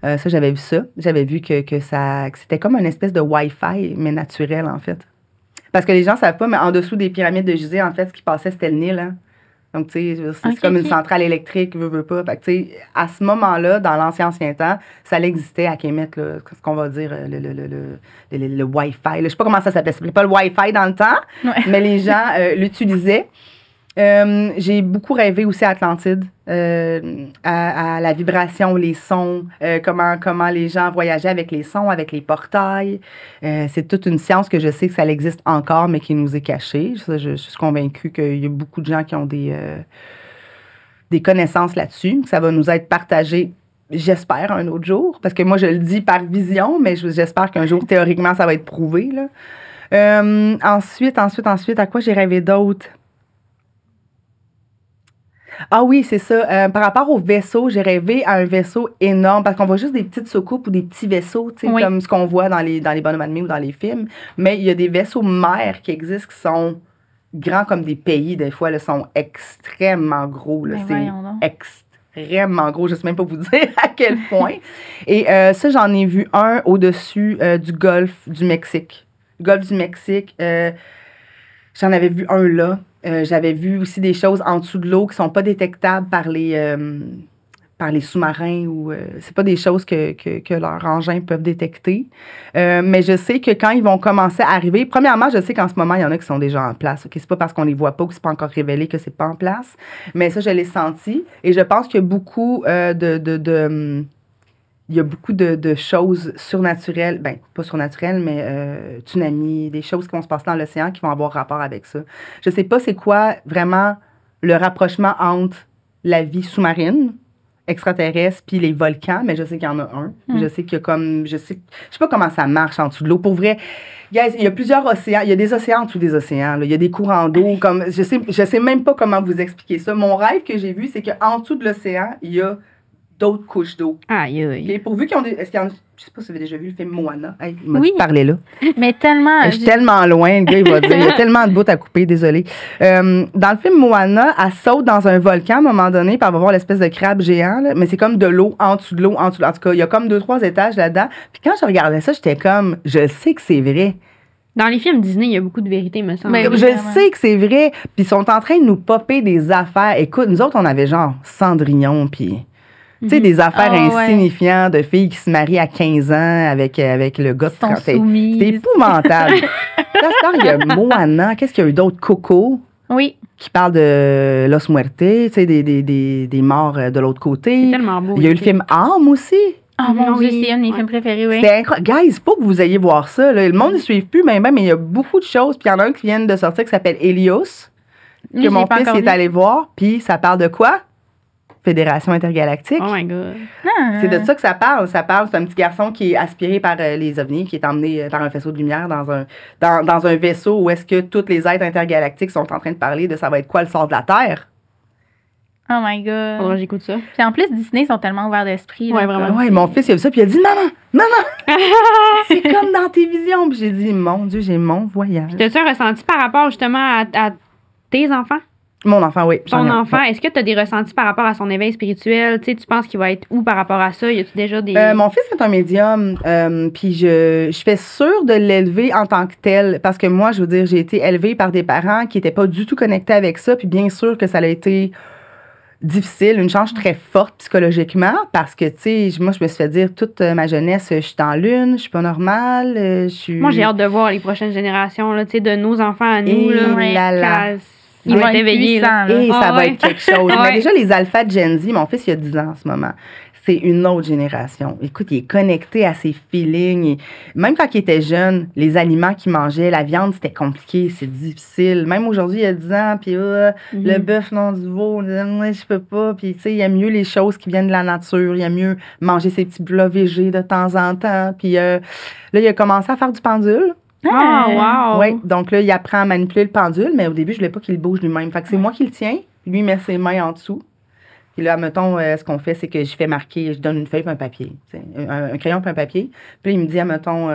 Ça, j'avais vu ça. J'avais vu que c'était comme une espèce de Wi-Fi, mais naturel, en fait. Parce que les gens ne savent pas, mais en dessous des pyramides de Gizeh, en fait, ce qui passait, c'était le Nil. Hein? Donc, tu sais, c'est comme une centrale électrique, veut pas. Fait que, tu sais, à ce moment-là, dans l'ancien temps, ça existait à Kemet, là, ce qu'on va dire, le Wi-Fi. Je sais pas comment ça s'appelait. Ça s'appelait pas le Wi-Fi dans le temps, mais les gens l'utilisaient. J'ai beaucoup rêvé aussi à Atlantide, à la vibration, les sons, comment les gens voyageaient avec les sons, avec les portails. C'est toute une science que je sais que ça existe encore, mais qui nous est cachée. Je suis convaincue qu'il y a beaucoup de gens qui ont des connaissances là-dessus, que ça va nous être partagé. J'espère un autre jour, parce que moi, je le dis par vision, mais j'espère qu'un jour, théoriquement, ça va être prouvé. Là. Ensuite, à quoi j'ai rêvé d'autre? Ah oui, c'est ça. Par rapport au vaisseau, j'ai rêvé à un vaisseau énorme, parce qu'on voit juste des petites soucoupes ou des petits vaisseaux, tu sais, comme ce qu'on voit dans les bonhommes animés ou dans les films. Mais il y a des vaisseaux mers qui existent qui sont grands comme des pays, des fois, là, sont extrêmement gros. Là, c'est extrêmement gros, je ne sais même pas vous dire à quel point. Et ça, j'en ai vu un au-dessus du golfe du Mexique. le golfe du Mexique. J'en avais vu un là. J'avais vu aussi des choses en dessous de l'eau qui sont pas détectables par les sous-marins ou c'est pas des choses que leurs engins peuvent détecter. Mais je sais que quand ils vont commencer à arriver, premièrement, je sais qu'en ce moment, il y en a qui sont déjà en place. Okay? C'est pas parce qu'on les voit pas ou que c'est pas encore révélé que c'est pas en place. Mais ça, je l'ai senti. Et je pense qu'il y a beaucoup il y a beaucoup de choses surnaturelles, ben pas surnaturelles, mais tsunamis, des choses qui vont se passer dans l'océan qui vont avoir rapport avec ça. Je sais pas c'est quoi vraiment le rapprochement entre la vie sous-marine, extraterrestre, puis les volcans, mais je sais qu'il y en a un. Je sais qu'il y a comme, je sais pas comment ça marche en dessous de l'eau. Pour vrai, guys, il y a plusieurs océans, il y a des océans en dessous des océans, là. Il y a des courants d'eau, comme, je sais même pas comment vous expliquer ça. Mon rêve que j'ai vu, c'est qu'en dessous de l'océan, il y a d'autres couches d'eau. Aïe, aïe. Et pourvu qu'ils ont des. Est-ce qu'il y en a. Je sais pas si vous avez déjà vu le film Moana. Hey, il m'a dit de parler là. Mais tellement. Je suis tellement loin, le gars, il va dire. Il y a tellement de bouts à couper, désolé. Dans le film Moana, elle saute dans un volcan à un moment donné, puis elle va voir l'espèce de crabe géant, là, mais c'est comme de l'eau, en dessous de l'eau, en dessous de l'eau. En tout cas, il y a comme 2-3 étages là-dedans. Puis quand je regardais ça, j'étais comme, je sais que c'est vrai. Dans les films Disney, il y a beaucoup de vérité, me semble. Ben oui, Je vraiment. sais que c'est vrai. Puis ils sont en train de nous popper des affaires. Écoute, nous autres, on avait genre Cendrillon, puis. Tu sais, des affaires insignifiantes de filles qui se marient à 15 ans avec le gars de 30. C'est épouvantable. Là, il y a Moana. Qu'est-ce qu'il y a eu d'autre? Coco. Oui. Qui parle de Los Muertes, tu sais, des morts de l'autre côté. C'est tellement beau. Il y a eu le film Âme aussi. Oh mon Oui. Dieu, c'est un de mes films préférés, oui. C'était incroyable. Guys, il faut que vous ayez voir ça. Là. Le monde ne suit plus, mais il y a beaucoup de choses. Puis il y en a un qui vient de sortir qui s'appelle Helios, que mon fils est allé voir. Puis ça parle de quoi? Fédération intergalactique. Oh my God. C'est de ça que ça parle. Ça parle, c'est un petit garçon qui est aspiré par les ovnis, qui est emmené par un faisceau de lumière dans un vaisseau où est-ce que tous les êtres intergalactiques sont en train de parler de ça va être quoi le sort de la Terre. Oh my God. Faudra que j'écoute ça. Puis en plus, Disney sont tellement ouverts d'esprit. Ouais, là, vraiment. comme Ouais, c'est- mon fils, il a vu ça, puis il a dit Maman, c'est comme dans tes visions. Puis j'ai dit Mon Dieu, j'ai mon voyage. T'as-tu un ressenti par rapport justement à tes enfants? Mon enfant, oui. Ton enfant, est-ce que tu as des ressentis par rapport à son éveil spirituel? Tu sais, tu penses qu'il va être où par rapport à ça? Y a-tu déjà des. Mon fils est un médium, puis je fais sûre de l'élever en tant que tel, parce que moi, je veux dire, j'ai été élevée par des parents qui n'étaient pas du tout connectés avec ça, puis bien sûr que ça a été difficile, une charge très forte psychologiquement, parce que, tu sais, moi, je me suis fait dire toute ma jeunesse, je suis en lune, je suis pas normale, je suis... Moi, j'ai hâte de voir les prochaines générations, là, tu sais, de nos enfants à nous. Et là là. Ils vont être éveillés, là. Et ça va ouais. être quelque chose. Ouais. Mais déjà, les alphas de Gen Z, mon fils, il a 10 ans en ce moment. C'est une autre génération. Écoute, il est connecté à ses feelings. Et même quand il était jeune, les aliments qu'il mangeait, la viande, c'était compliqué, c'est difficile. Même aujourd'hui, il a 10 ans, puis le bœuf, non, du veau, je peux pas. Puis, tu sais, il aime mieux les choses qui viennent de la nature. Il aime mieux manger ses petits plats végés de temps en temps. Puis là, il a commencé à faire du pendule. Ah, wow! Oui, donc là, il apprend à manipuler le pendule, mais au début, je voulais pas qu'il bouge lui-même. Fait que c'est moi qui le tiens, lui, il met ses mains en dessous. Puis là, mettons, ce qu'on fait, c'est que je fais marquer, je donne une feuille et un papier, un crayon et un papier. Puis là, il me dit, mettons,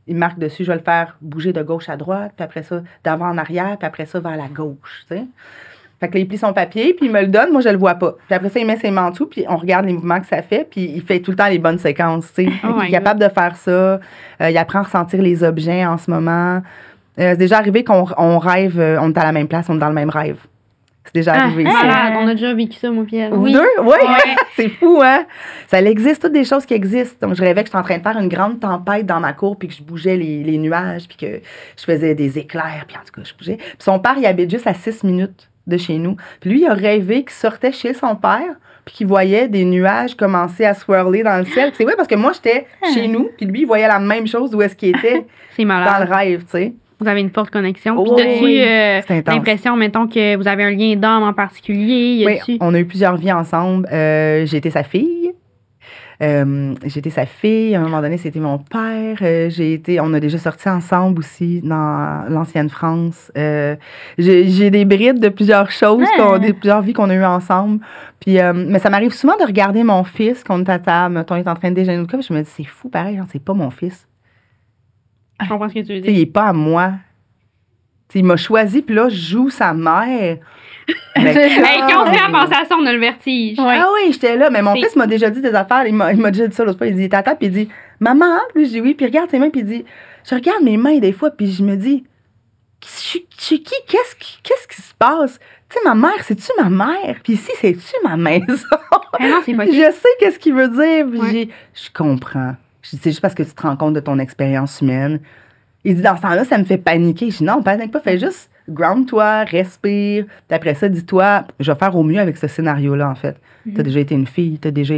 il marque dessus, je vais le faire bouger de gauche à droite, puis après ça, d'avant en arrière, puis après ça, vers la gauche, tu sais. Fait que là, il plie son papier, puis il me le donne, moi, je le vois pas. Puis après ça, il met ses mains en dessous, puis on regarde les mouvements que ça fait, puis il fait tout le temps les bonnes séquences, tu sais. Oh il est capable de faire ça. Il apprend à ressentir les objets en ce moment. C'est déjà arrivé qu'on rêve, on est à la même place, on est dans le même rêve. C'est déjà arrivé, ça. Malade, on a déjà vécu ça, moi, Pierre. Vous deux? Oui, c'est fou, hein? Ça existe, toutes des choses qui existent. Donc, je rêvais que j'étais en train de faire une grande tempête dans ma cour, puis que je bougeais les nuages, puis que je faisais des éclairs, puis en tout cas, je bougeais. Puis son père, il habite juste à 6 minutes de chez nous. Puis lui, il a rêvé qu'il sortait chez son père, puis qu'il voyait des nuages commencer à swirler dans le ciel. Puis c'est vrai, parce que moi, j'étais chez nous, puis lui, il voyait la même chose d'où est-ce qu'il était C'est dans malade. le rêve, tu sais. Vous avez une forte connexion. Oh, Puis t'as-tu oui. C'est intense. l'impression, mettons, que vous avez un lien d'âme en particulier? Y a-tu- Oui, on a eu plusieurs vies ensemble. J'ai été sa fille. À un moment donné, c'était mon père. On a déjà sorti ensemble aussi dans l'ancienne France. J'ai des brides de plusieurs choses, plusieurs vies qu'on a eues ensemble. Puis, mais ça m'arrive souvent de regarder mon fils quand on est à table, mettons, il est en train de déjeuner ou quoi, puis je me dis, c'est fou, pareil, genre, c'est pas mon fils. Je comprends ce que tu veux Tu sais, il dire. est pas à moi. Tu sais, il m'a choisi, puis là, je joue sa mère. Mais Hey, quand on se met à penser à ça, on a le vertige. Ah oui, j'étais là. Mais mon C'est- fils m'a déjà dit des affaires. Il m'a déjà dit ça l'autre fois. Il dit, tata, puis il dit, maman, puis je dis oui, puis regarde ses mains, puis il dit, je regarde mes mains des fois, puis je me dis, je suis qui? Qu'est-ce qui se passe? Tu sais, ma mère, c'est-tu ma mère? Puis ici, c'est-tu ma maison? Non, c'est pas je sais qu'est-ce qu'il veut dire. Puis Ouais. je comprends. Je dis, c'est juste parce que tu te rends compte de ton expérience humaine. Il dit, dans ce temps-là, ça me fait paniquer. Je dis, non, panique pas, fais juste ground-toi, respire. Puis après ça, dis-toi, je vais faire au mieux avec ce scénario-là, en fait. T'as déjà été une fille, t'as déjà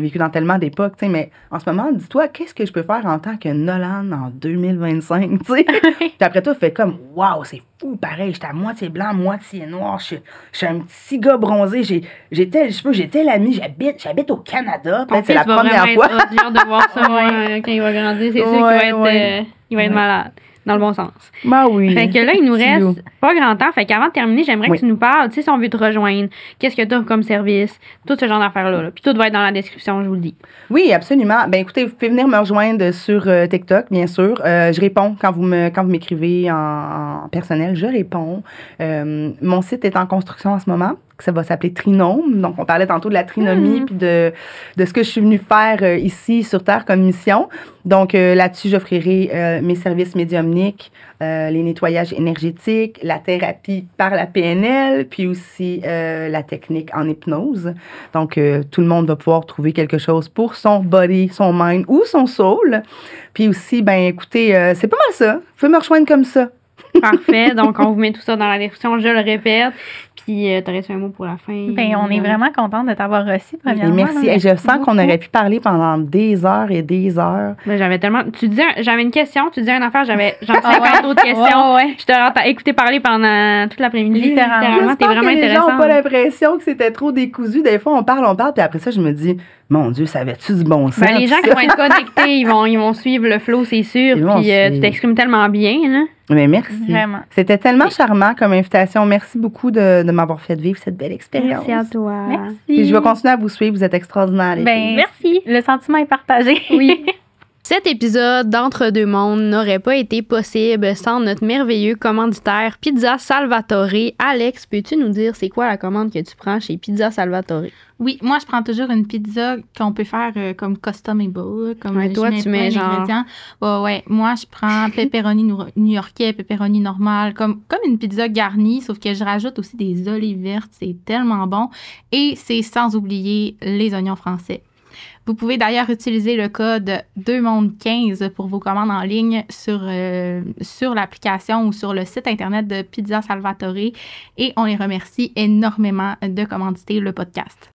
vécu dans tellement d'époques, tu sais, mais en ce moment, dis-toi, qu'est-ce que je peux faire en tant que Nolan en 2025, tu sais? Puis après toi, fais comme, waouh, c'est fou, pareil, j'étais à moitié blanc, moitié noir, je suis un petit gars bronzé, j'ai tel ami, j'habite au Canada, Ton peut-être c'est fils la va première vraiment fois. être hot. J'ai hâte de voir ça moi, quand il va grandir. C'est sûr qu'il va être, il va être malade. Dans le bon sens. Ben oui. Fait que là, il nous Petit loup. reste pas grand temps. Fait qu'avant de terminer, j'aimerais Oui. que tu nous parles, tu sais, si on veut te rejoindre, qu'est-ce que tu as comme service, tout ce genre d'affaires-là. Là. Puis tout va être dans la description, je vous le dis. Oui, absolument. Ben écoutez, vous pouvez venir me rejoindre sur TikTok, bien sûr. Je réponds quand vous m'écrivez en personnel, je réponds. Mon site est en construction en ce moment. Ça va s'appeler Trinôme. Donc, on parlait tantôt de la trinomie puis de ce que je suis venue faire ici sur Terre comme mission. Donc, là-dessus, j'offrirai mes services médiumniques, les nettoyages énergétiques, la thérapie par la PNL, puis aussi la technique en hypnose. Donc, tout le monde va pouvoir trouver quelque chose pour son body, son mind ou son soul. Puis aussi, ben écoutez, c'est pas mal ça. Vous pouvez me rejoindre comme ça. Parfait. Donc, on vous met tout ça dans la description, je le répète. Puis, t'aurais-tu un mot pour la fin? Ben, on est vraiment contente de t'avoir reçu, Et premièrement. merci. là. Et je sens qu'on beaucoup. aurait pu parler pendant des heures et des heures. Ben, j'avais tellement. J'avais une question, tu disais une affaire, j'avais genre 50 Ah ouais? autres questions. Ouais, ouais. Je t'ai écouté parler pendant toute l'après-midi. Littéralement. T'es vraiment que les gens intéressant. n'ont pas l'impression que c'était trop décousu. Des fois, on parle, puis après ça, je me dis, mon Dieu, ça avait-tu du bon sens? Ben, les gens qui vont être connectés, ils vont suivre le flow, c'est sûr. Ils vont Puis tu suivre. t'exprimes tellement bien, là. Mais merci. Vraiment. C'était tellement charmant comme invitation. Merci beaucoup de m'avoir fait vivre cette belle expérience. Merci à toi. Merci. Puis je vais continuer à vous suivre. Vous êtes extraordinaires. les filles. Ben, Merci. Le sentiment est partagé. Oui. Cet épisode d'Entre-deux mondes n'aurait pas été possible sans notre merveilleux commanditaire Pizza Salvatore. Alex, peux-tu nous dire c'est quoi la commande que tu prends chez Pizza Salvatore? Oui, moi, je prends toujours une pizza qu'on peut faire comme customable. Comme Ouais, toi, je tu mets plein genre- d'ingrédients. Ouais, moi, je prends pepperoni new-yorkais, pepperoni normal, comme une pizza garnie, sauf que je rajoute aussi des olives vertes. C'est tellement bon. Et c'est sans oublier les oignons français. Vous pouvez d'ailleurs utiliser le code 2monde15 pour vos commandes en ligne sur l'application ou sur le site internet de Pizza Salvatore. Et on les remercie énormément de commanditer le podcast.